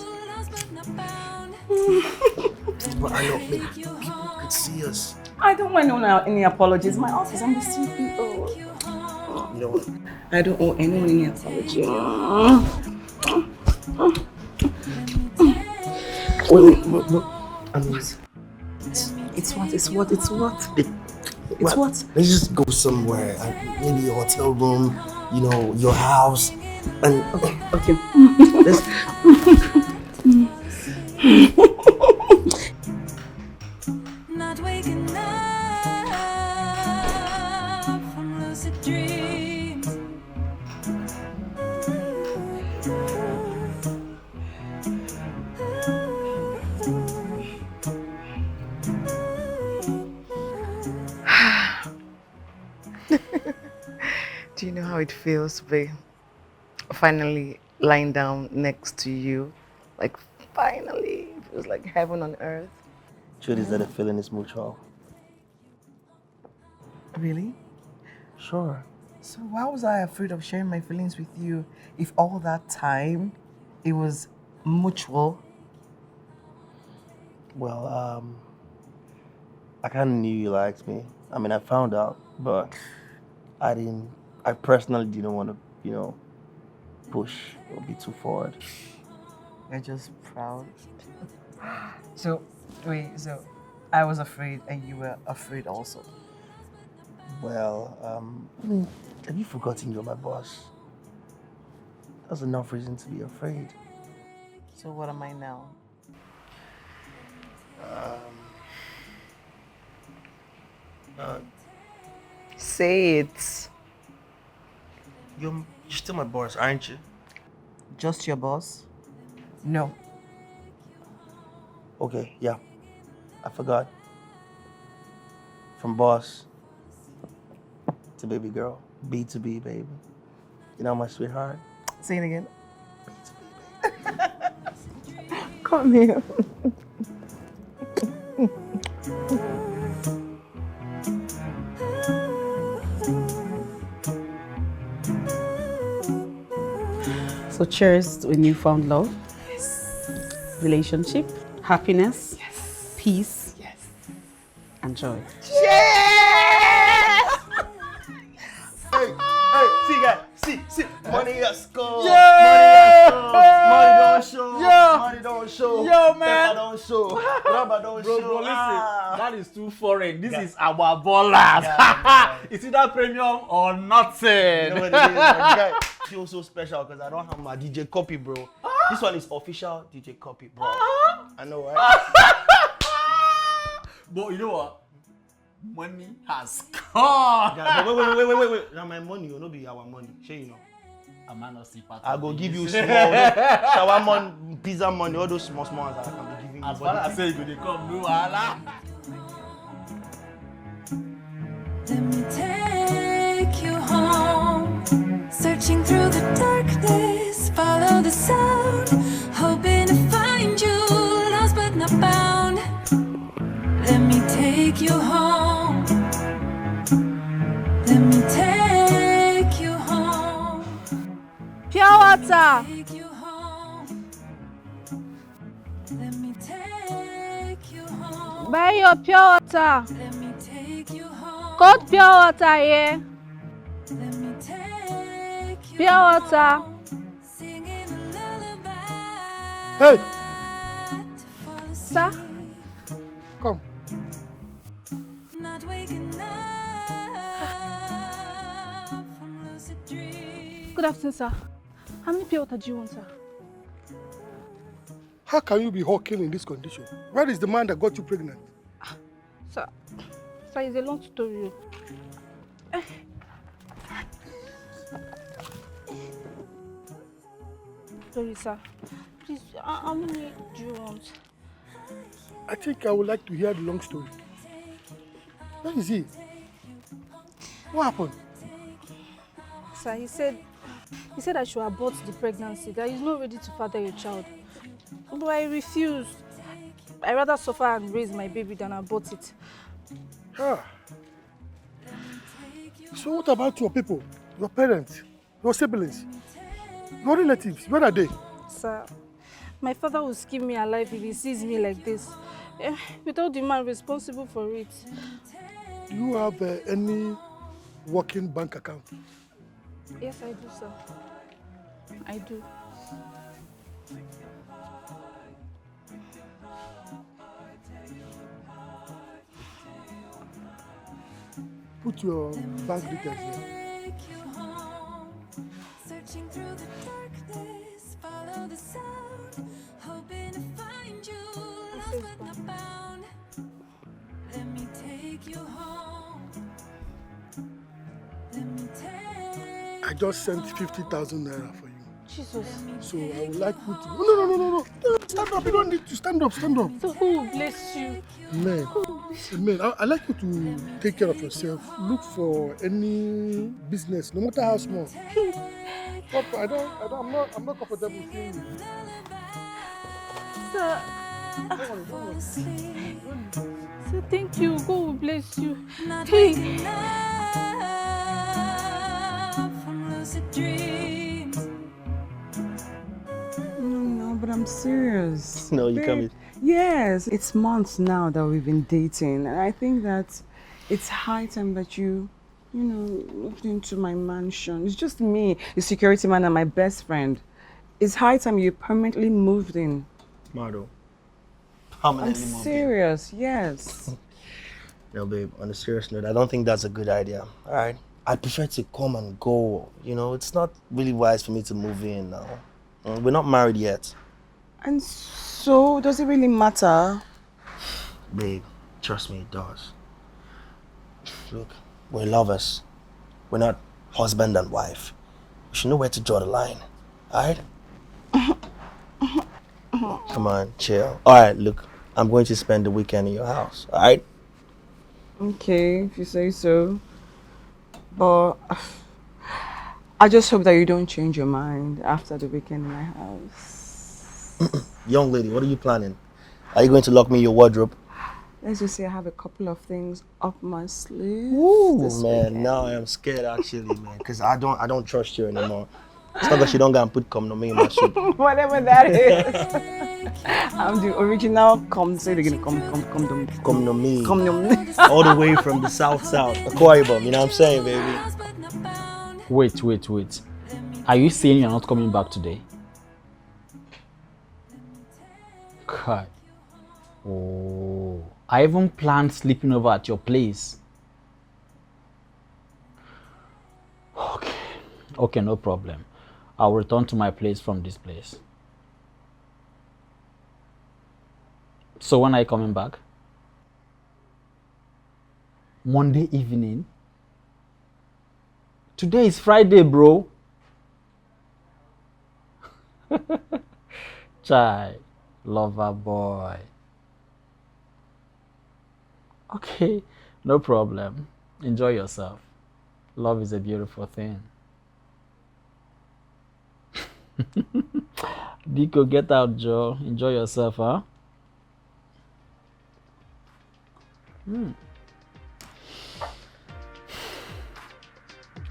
But I don't think people could see us. I don't want any apologies. My office, I'm the CEO. You know what? I don't owe anyone any apology. Wait. I mean, It's what? It's what? It's what? what? Let's just go somewhere. Maybe a hotel room, your house. And Okay. let's... Not waking up from lucid dreams. Do you know how it feels to be finally lying down next to you? Like, finally, it feels like heaven on earth. Truth is that the feeling is mutual. Really? Sure. So why was I afraid of sharing my feelings with you if all that time it was mutual? Well, I kind of knew you liked me. I mean, I found out, but I personally didn't want to, push or be too forward. You're just proud. So I was afraid and you were afraid also. Well, have you forgotten you're my boss? That's enough reason to be afraid. So what am I now? Say it. You're still my boss, aren't you? Just your boss? No. Okay, yeah. I forgot. From boss to baby girl. B to B, baby. You know my sweetheart? Say it again. B to B, baby. Come here. So cheers to a newfound love, relationship, happiness, peace, and joy. Hey, see guys, see, money has come. Yeah! Money don't show. Yeah! Money don't show. Yo, man! Pepper don't show. Rubber don't show. Bro, listen, that is too foreign. This Yeah. is our ballers. Yeah. It's either premium or nothing. You know what it is? My guy feels so special because I don't have my DJ copy, bro. This one is official DJ copy, bro. I know, right? But you know what? Money has come. Yeah, but wait. Now my money will not be our money. Sure, you know. A man of see part I of go this. give you small shower money, pizza money, all those small ones that I can be giving you. As far as I say, you dey come, no wahala. Let me take you home. Searching through the darkness, follow the sound, hoping to find you, lost but not bound. Let me take you home. Let me take you home. Pure water. Take you home. Let me take you home. Buy your pure water. Let me take you home. Cold pure water here. Let me take you Pure water. singing a lullaby. Hey, Sir, come. Not waking up from lucid dreams. good afternoon, sir. How many pure water do you want, sir? How can you be hawking in this condition? Where is the man that got you pregnant? Sir, it's a long story. Sorry, sir. Please, how many do you want? I think I would like to hear the long story. Where is he? What happened? Sir, he said I should abort the pregnancy, that he's not ready to father your child. But I refused. I'd rather suffer and raise my baby than abort it. Ah. So what about your people, your parents, your siblings, your relatives? Where are they? Sir, my father will skin me alive if he sees me like this. Without the man responsible for it. Do you have any working bank account? Yes, I do, sir. I do. put your bank details here. Take you home, searching through the darkness, follow the sound, hoping to find you, lost but not bound. Let me take you home. Let me take I just sent 50,000 naira for you. Jesus. So I would like you to... No. Stand up. You don't need to stand up. Stand up. So who will bless you? Man, I like you to take care of yourself. Look for any business, no matter how small. I'm not comfortable with you. Sir. Sir, thank you. God will bless you. Hey. from lucid dreams. No, but I'm serious. No, you Babe, coming? Yes, it's months now that we've been dating, and I think that it's high time that you moved into my mansion. It's just me, the security man, and my best friend. It's high time you permanently moved in. Mardo. I'm Permanently moved in. serious, yes. No, babe, on a serious note, I don't think that's a good idea. All right? I prefer to come and go. You know, it's not really wise for me to move in now. We're not married yet. And so, does it really matter? Babe, trust me, it does. Look, we're lovers. We're not husband and wife. We should know where to draw the line. All right? Come on, chill. All right, look, I'm going to spend the weekend in your house. All right? Okay, if you say so. But I just hope that you don't change your mind after the weekend in my house. Young lady, what are you planning? Are you going to lock me in your wardrobe? Let's just say I have a couple of things up my sleeve. Ooh, this man, weekend. now I am scared actually, man, because I don't trust you anymore. It's not that you don't go and put me in my soup. Whatever that is. I'm the original say it again, come No me. me. All the way from the south, Akwa Ibom, you know what I'm saying, baby? Wait. Are you saying you're not coming back today? God. Oh, I even planned sleeping over at your place. Okay, no problem. I'll return to my place from this place. So when are you coming back? Monday evening? Today is Friday, bro. Chai, lover boy. Okay, no problem. Enjoy yourself. Love is a beautiful thing. Dico, get out, Joe. Enjoy yourself, huh?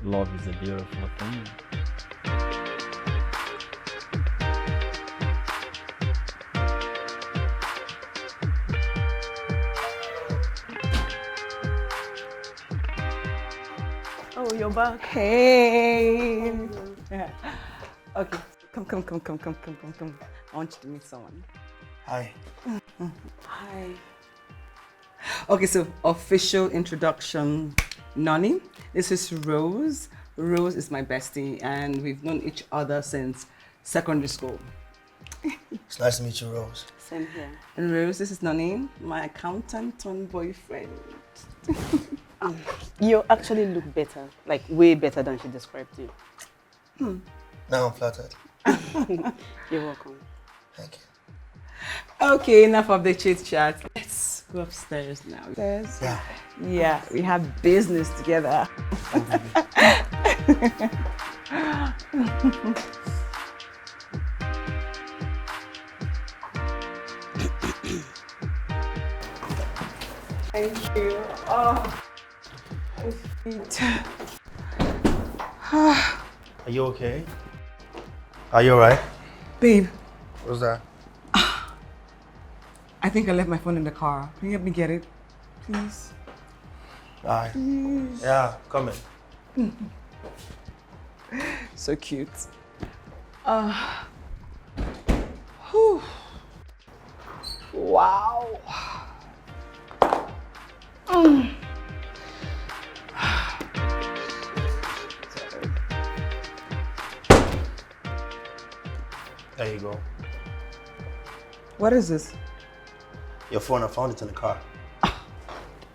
Love is a beautiful thing. Oh, you're back. Hey. Okay, come. I want you to meet someone. Hi. Hi. Okay, so official introduction. Nani, this is Rose. Rose is my bestie, and we've known each other since secondary school. It's nice to meet you, Rose. Same here. And Rose, this is Nani, my accountant turned boyfriend. You actually look better, like way better than she described you. Now I'm flattered. You're welcome. Thank you. Okay, enough of the chit chat. Let's go upstairs now. Upstairs? Yeah. Yeah, we have business together. Thank you. Oh, my feet. Are you okay? Are you alright? Babe, What's that? I think I left my phone in the car. Can you help me get it, please? Alright. Please. Yeah, come in. So cute. Whew. Wow. There you go. What is this? Your phone, I found it in the car.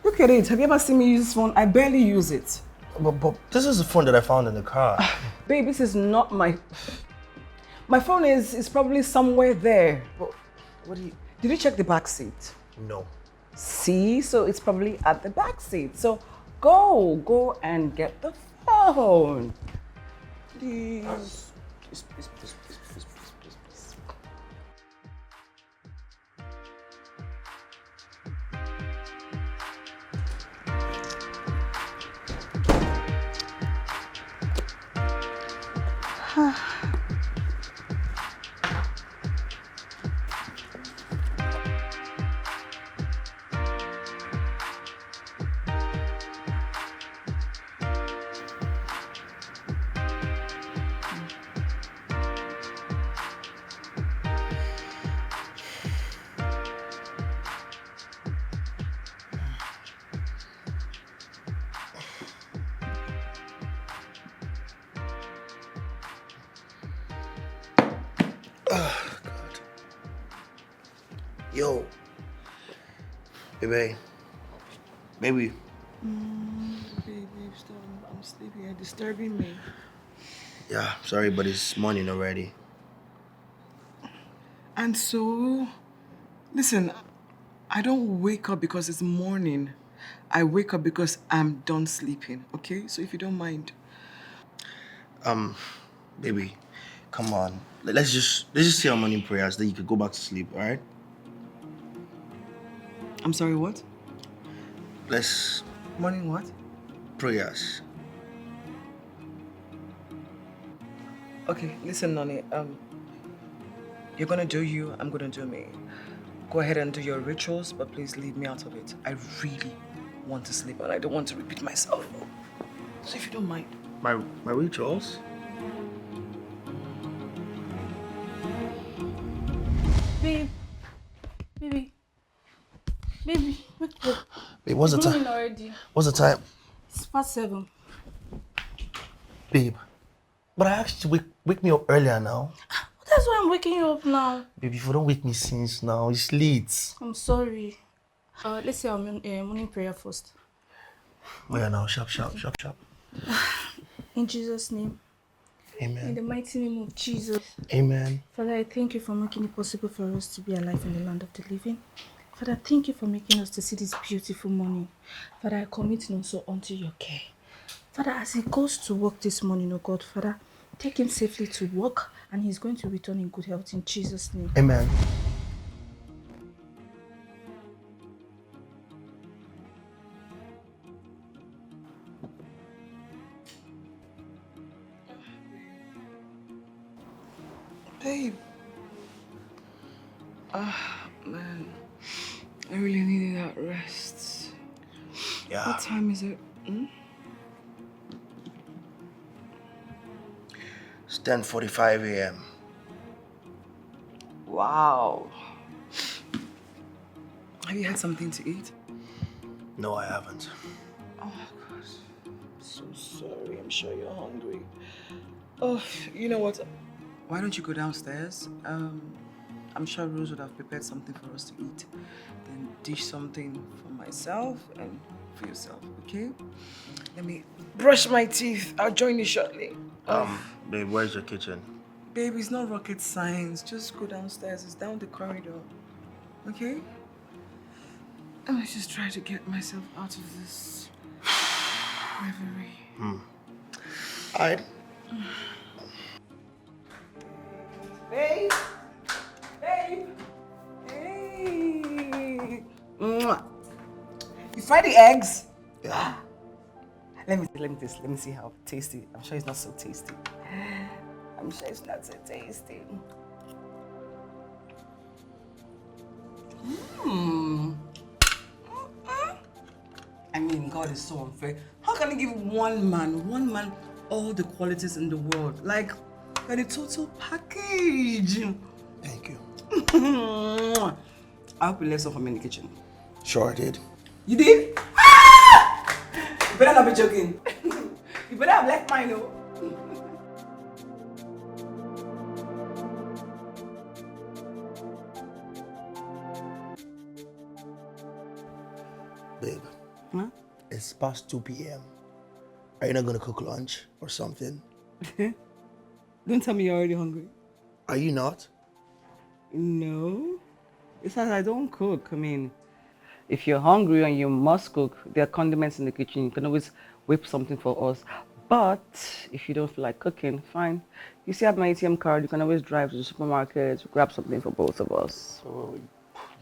Look at it. Have you ever seen me use this phone? I barely use it. But this is the phone that I found in the car. Babe, this is not my... My phone is probably somewhere there. But what do you... Did you check the back seat? No. See? So it's probably at the back seat. So go and get the phone. Please. Please, please, please, please, please, please, please, please. Oh, God. Yo. Baby. Baby. Babe, stop. I'm sleeping. You're disturbing me. Yeah, sorry, but it's morning already. And so, listen, I don't wake up because it's morning. I wake up because I'm done sleeping, okay? So if you don't mind. Baby, come on. Let's just say our morning prayers, then you could go back to sleep, alright? I'm sorry, what? Let's Morning what? prayers. Okay, listen, Nani. You're gonna do you, I'm gonna do me. Go ahead and do your rituals, but please leave me out of it. I really want to sleep and I don't want to repeat myself. So if you don't mind. My rituals? Babe. Baby. Baby, wake up. Babe, what's the It's morning time? already. What's the time? It's past 7. Babe. But I asked you to wake me up earlier now. That's why I'm waking you up now. Baby, if you don't wake me since now, it's late. I'm sorry. Let's say our morning prayer first. Oh yeah, now, sharp. In Jesus' name. In Amen. the mighty name of Jesus. Amen. Father, I thank you for making it possible for us to be alive in the land of the living. Father, thank you for making us to see this beautiful morning. Father, I commit Nonso unto your care. Father, as he goes to work this morning, oh God, Father, take him safely to work and he's going to return in good health in Jesus' name. Amen. Babe. Man. I really needed that rest. Yeah. What time is it? It's 10:45 a.m. Wow. Have you had something to eat? No, I haven't. Oh, gosh. I'm so sorry. I'm sure you're hungry. Oh, you know what? Why don't you go downstairs? I'm sure Rose would have prepared something for us to eat. Then dish something for myself and for yourself, okay? Let me brush my teeth. I'll join you shortly. Babe, where's your kitchen? Baby, it's not rocket science. Just go downstairs. It's down the corridor. Okay? Let me just try to get myself out of this reverie. Alright. Babe! Babe! Hey! Mwah. You fried the eggs? Yeah. Let me taste. Let me see how tasty. I'm sure it's not so tasty. I'm sure it's not so tasty. I mean, God is so unfair. How can He give one man, all the qualities in the world? Like, the total package. Thank you. I hope you left some for me in the kitchen. Sure I did. You did? Ah! You better not be joking. You better have left mine, though. Babe, Huh? it's past 2 p.m. Are you not gonna cook lunch or something? Don't tell me you're already hungry. Are you not? No. Besides, I don't cook. I mean, if you're hungry and you must cook, there are condiments in the kitchen. You can always whip something for us. But if you don't feel like cooking, fine. You see, I have my ATM card. You can always drive to the supermarket, grab something for both of us. So,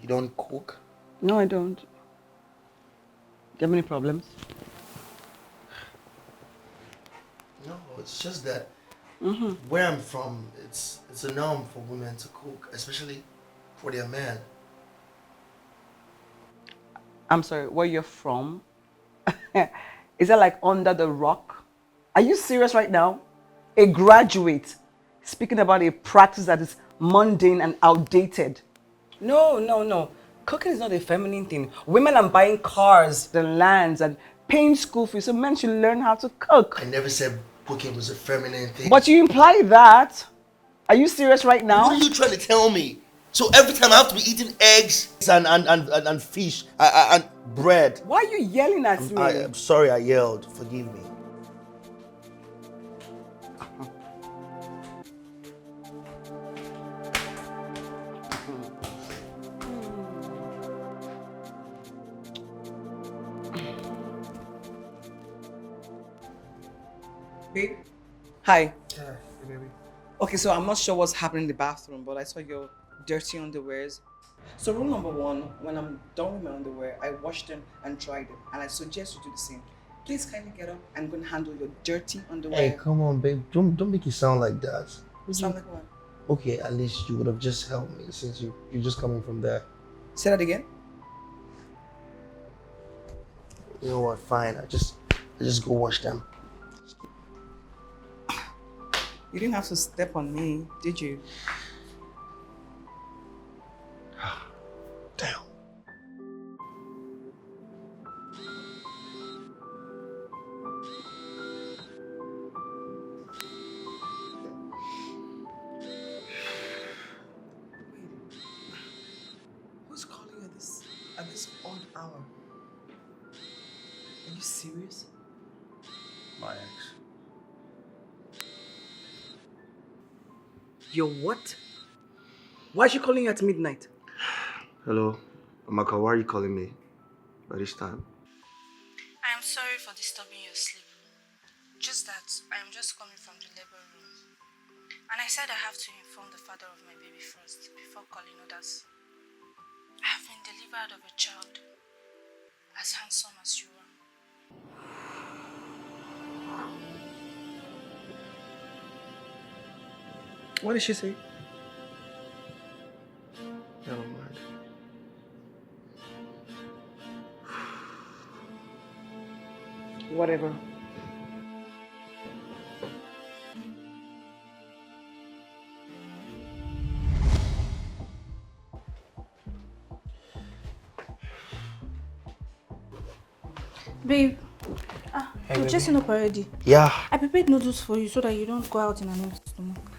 you don't cook? No, I don't. Do you have any problems? No, it's just that where I'm from, it's a norm for women to cook, especially for their men. I'm sorry, where you're from? Is that like under the rock? Are you serious right now? A graduate speaking about a practice that is mundane and outdated. No. Cooking is not a feminine thing. Women are buying cars, the lands, and paying school fees, so men should learn how to cook. I never said cooking was a feminine thing. But you imply that. Are you serious right now? What are you trying to tell me? So every time I have to be eating eggs and fish and bread. Why are you yelling at me? I'm sorry I yelled. Forgive me. Babe? Hi. Yeah, baby. Okay, so I'm not sure what's happening in the bathroom, but I saw your dirty underwears. So rule number one, when I'm done with my underwear, I wash them and dry them. And I suggest you do the same. Please kindly get up. I'm going to handle your dirty underwear. Hey, come on, babe. Don't make it sound like that. Sound like what? Okay, at least you would have just helped me since you're just coming from there. Say that again. You know what? Fine. I just go wash them. You didn't have to step on me, did you? Damn. Who's calling you at this odd hour? Are you serious? My ex. Your what? Why is she calling you at midnight? Hello, Amaka. Why are you calling me by this time? I am sorry for disturbing your sleep. Just that I am just coming from the labor room. And I said I have to inform the father of my baby first before calling others. I have been delivered of a child as handsome as you are. What did she say? Never mind. Whatever. Babe, you're dressing up already. Yeah. I prepared noodles for you so that you don't go out in an empty stomach.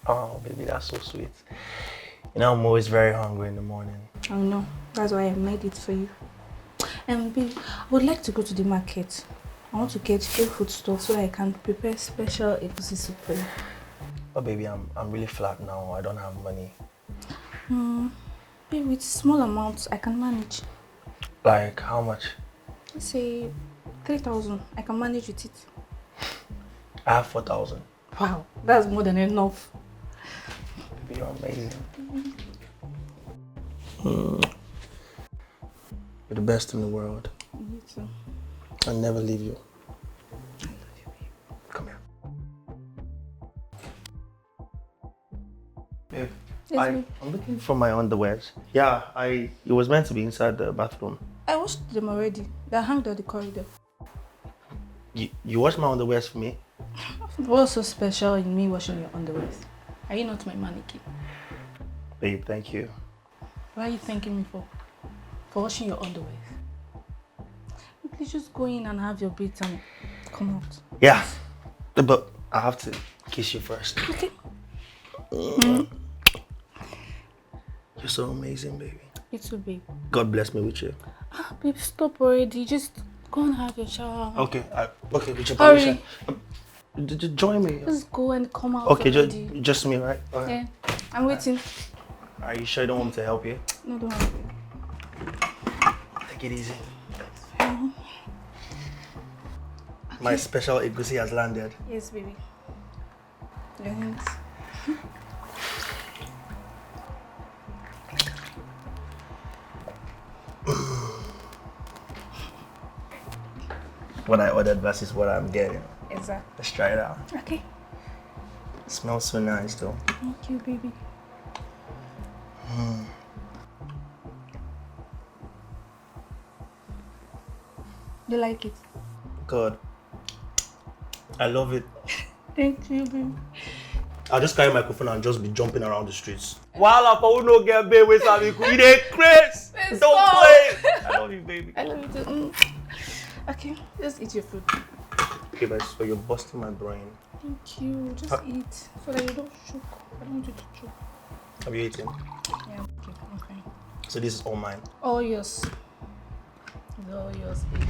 Oh, baby, that's so sweet. You know, I'm always very hungry in the morning. I know. That's why I made it for you. And babe, I would like to go to the market. I want to get few food stuff so I can prepare special egusi soup for you. Oh, baby, I'm really flat now. I don't have money. Babe, with small amounts, I can manage. Like, how much? Let's say 3,000. I can manage with it. I have 4,000. Wow, that's more than enough. Baby, you're amazing. You're the best in the world. Me too. I'll never leave you. Come here. Babe, Yes, I'm looking for my underwears. Yeah, it was meant to be inside the bathroom. I washed them already. They're hanged on the corridor. You washed my underwears for me? What's so special in me washing your underwear? Are you not my mannequin? Babe, thank you. What are you thanking me for? For washing your underwear? Please just go in and have your bath and come out. Yeah, but I have to kiss you first. Okay. You're so amazing, baby. You too, babe. God bless me with you. Ah, babe, stop already. Just go and have your shower. Okay, okay, with your Hurry. permission. Join me. Just go and come out Okay, already. just me, right? Yeah, I'm waiting. Are you sure you don't want me to help you? No, don't worry. Take it easy. My special egusi has landed. Yes, baby. Your hands. What I ordered versus what I'm getting. Exactly. Let's try it out. Okay. It smells so nice though. Thank you, baby. You like it? God. I love it. Thank you, baby. I'll just carry a microphone and just be jumping around the streets. While I will no get baby with Sabi, you dey craze. Don't play. I love you, baby. I love you too. Okay, just eat your food. Okay, but so you're busting my brain. Thank you. Just eat so that you don't choke. I don't want you to choke. Have you eaten? Yeah, okay, I'm fine. So this is all mine. All yours. It's all yours, baby.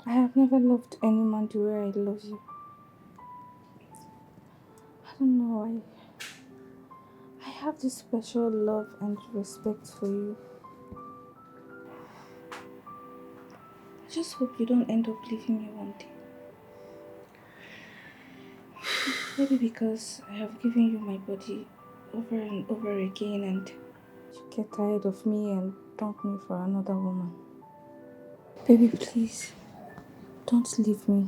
I have never loved any man the way I love you. I don't know, I have this special love and respect for you. I just hope you don't end up leaving me one day. Maybe because I have given you my body over and over again and you get tired of me and dump me for another woman. Baby, please, don't leave me.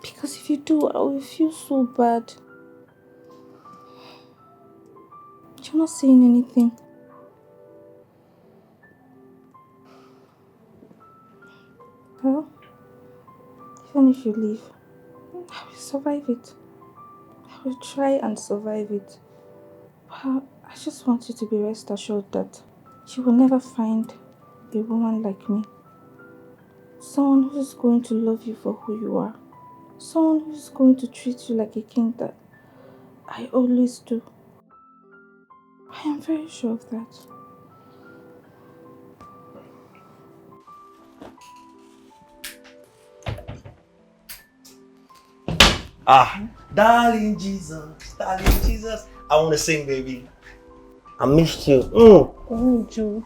Because if you do, I will feel so bad. You're not saying anything. Well, even if you leave, I will survive it. I will try and survive it. But I just want you to be rest assured that you will never find a woman like me. Someone who's going to love you for who you are. Someone who's going to treat you like a king that I always do. I am very sure of that. Darling Jesus, I want to sing, baby. I missed you. Oh, Joe.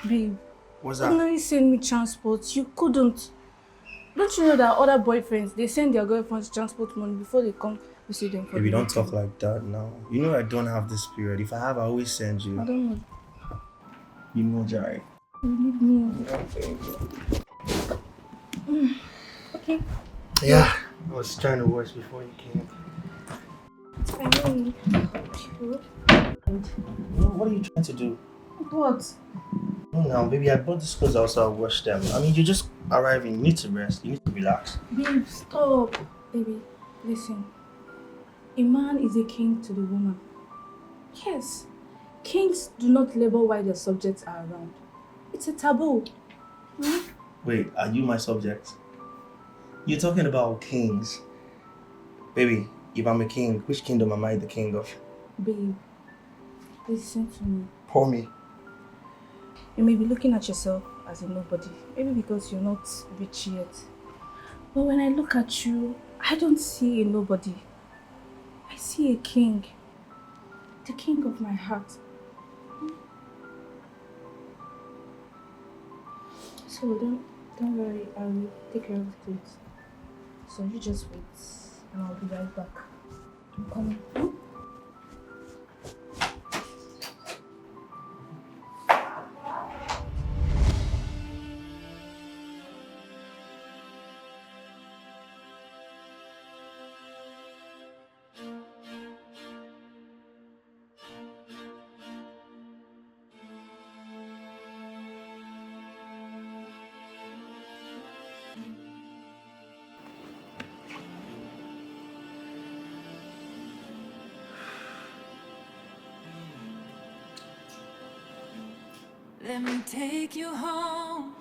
Babe. What's You that? know you send me transport. You couldn't. Don't you know that other boyfriends, they send their girlfriends transport money before they come visit them for Baby, the don't weekend? talk like that now. You know I don't have this period. If I have, I always send you. I don't know. You know, Jai. You need me. Okay. Yeah. I was trying to watch before you came. I mean, you. What are you trying to do? What? No, now, baby, I bought these clothes also. I'll wash them. I mean, you just arriving. You need to rest. You need to relax. Babe, stop. Baby, listen. A man is a king to the woman. Yes. Kings do not labor while their subjects are around. It's a taboo. Wait, are you my subject? You're talking about kings. Baby, if I'm a king, which kingdom am I the king of? Babe, listen to me. Pour me. You may be looking at yourself as a nobody, maybe because you're not rich yet. But when I look at you, I don't see a nobody. I see a king. The king of my heart. So don't worry, I will take care of things. So you just wait and I'll be right back. I'm coming. Let me take you home.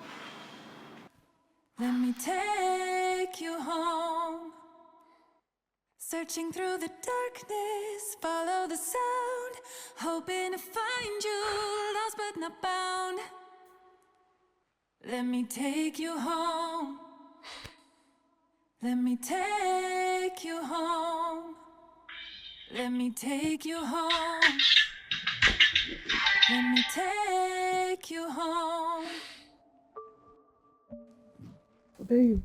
Let me take you home. Searching through the darkness, follow the sound, hoping to find you, lost but not bound. Let me take you home. Let me take you home. Let me take you home. Let me take you home. Babe.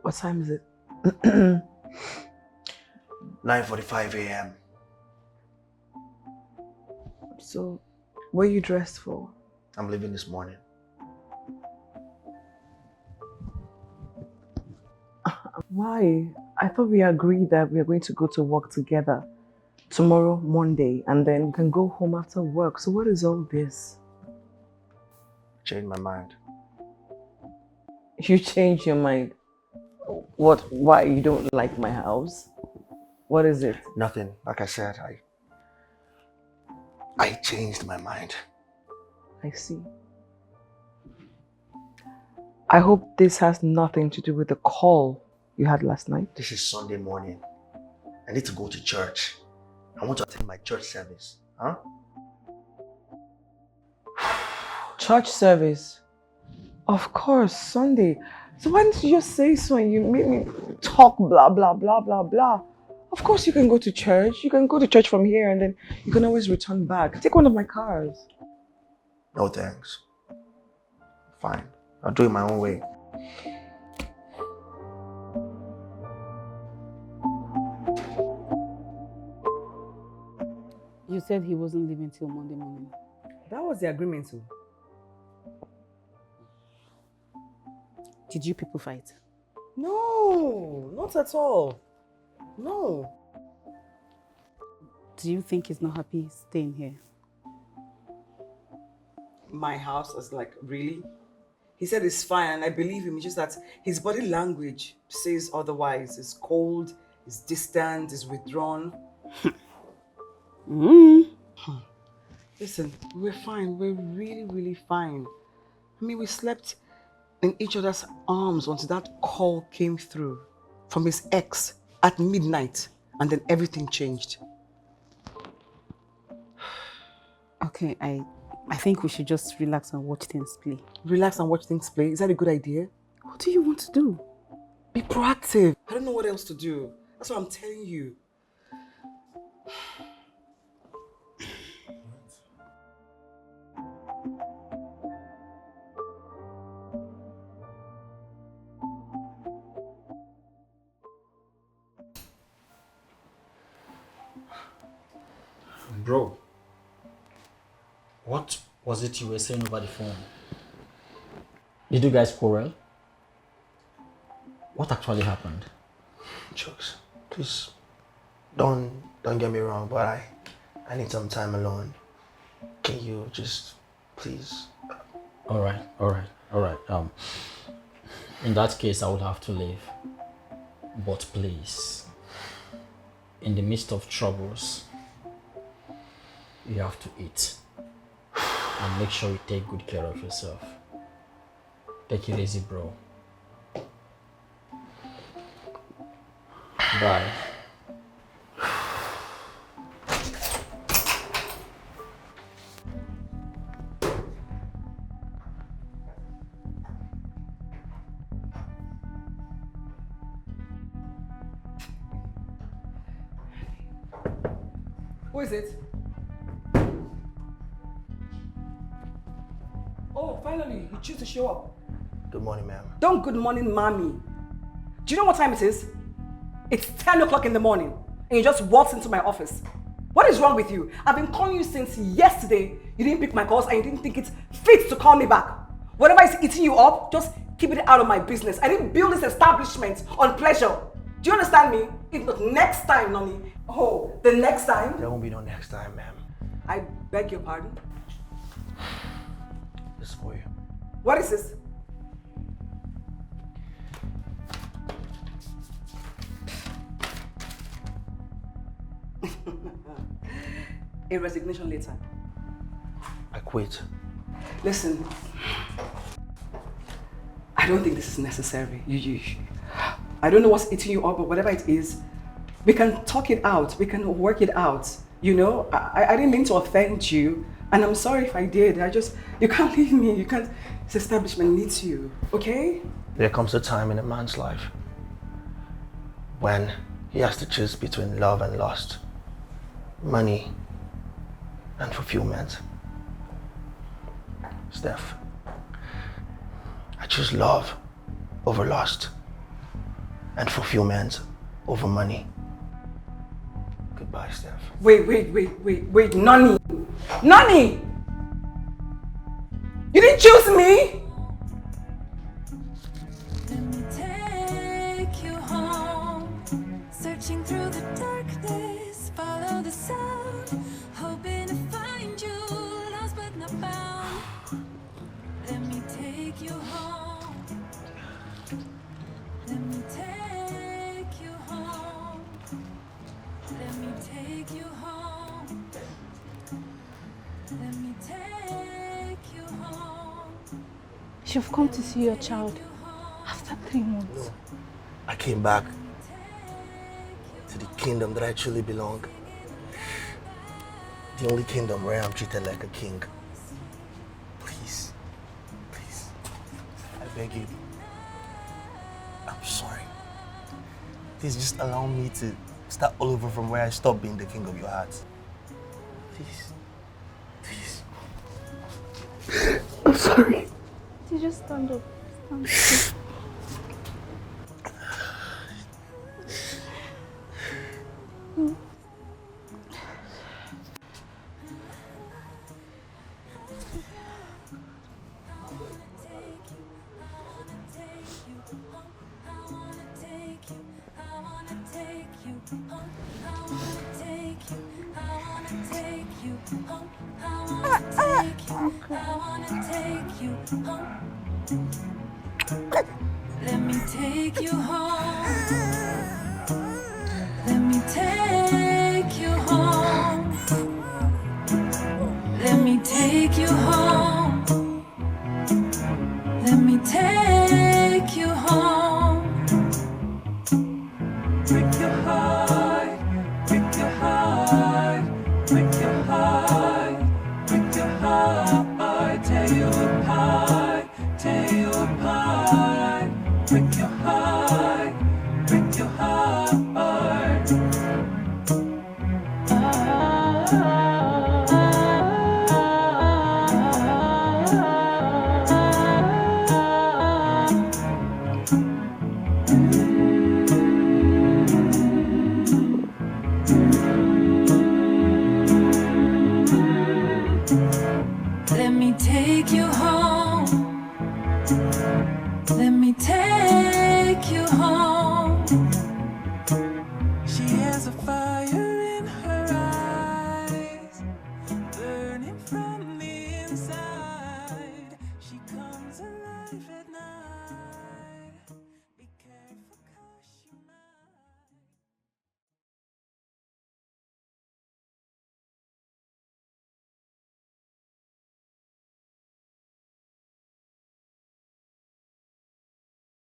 What time is it? 9:45 a.m. So, what are you dressed for? I'm leaving this morning. Why? I thought we agreed that we are going to go to work together tomorrow, Monday, and then you can go home after work. So what is all this? Changed my mind. You changed your mind. What? Why? You don't like my house? What is it? Nothing. Like I said, I changed my mind. I see. I hope this has nothing to do with the call you had last night. This is Sunday morning. I need to go to church. I want to attend my church service. Huh? Church service? Of course, Sunday. So why didn't you just say so and you made me talk blah, blah, blah, blah, blah? Of course you can go to church. You can go to church from here and then you can always return back. Take one of my cars. No thanks. Fine. I'll do it my own way. You said he wasn't leaving till Monday morning. That was the agreement too. Did you people fight? No, not at all. No. Do you think he's not happy staying here? My house is like, really? He said it's fine and I believe him. It's just that his body language says otherwise. It's cold, it's distant, it's withdrawn. Listen, we're fine. We're really, really fine. I mean, we slept in each other's arms until that call came through from his ex at midnight, and then everything changed. Okay, I think we should just relax and watch things play. Relax and watch things play. Is that a good idea? What do you want to do? Be proactive. I don't know what else to do. That's what I'm telling you. Bro, what was it you were saying over the phone? Did you guys quarrel? What actually happened? Chucks, please don't get me wrong, but I need some time alone. Can you just please? All right. In that case, I would have to leave. But please, in the midst of troubles, you have to eat and make sure you take good care of yourself. Take it easy, bro. Bye. Who is it? Oh, finally, you choose to show up. Good morning, ma'am. Don't good morning, mommy. Do you know what time it is? It's 10 o'clock in the morning, and you just walked into my office. What is wrong with you? I've been calling you since yesterday. You didn't pick my calls, and you didn't think it's fit to call me back. Whatever is eating you up, just keep it out of my business. I didn't build this establishment on pleasure. Do you understand me? If not next time, Nani. Oh, the next time? There won't be no next time, ma'am. I beg your pardon. This is for you. What is this? a resignation letter. I quit. Listen, I don't think this is necessary. I don't know what's eating you up, but whatever it is, we can talk it out. We can work it out. You know, I didn't mean to offend you, and I'm sorry if I did. You can't leave me. You can't. This establishment needs you, okay? There comes a time in a man's life when he has to choose between love and lust, money and fulfillment. Steph, I choose love over lust and fulfillment over money. Goodbye, Steph. Wait, Nonny! Nonny! You didn't choose me! Let me take you home, searching through the darkness, follow the sound, hoping to find you, lost but not found. Let me take you home. Let me take you home. Let me take you home. Let me take you home. You've come to see your child after 3 months. No, I came back to the kingdom that I truly belong. The only kingdom where I'm treated like a king. Please, I beg you. I'm sorry. Please just allow me to start all over from where I stopped being the king of your heart. Please. I'm sorry. You just stand up. Let me take you home. Let me take you home. Let me take you home. Let me take you home. Break your heart, break your heart, break your heart, break your heart, tear you apart, tear you apart. Break your heart, break your heart. Let me take you home. Let me take you home. She has a fire.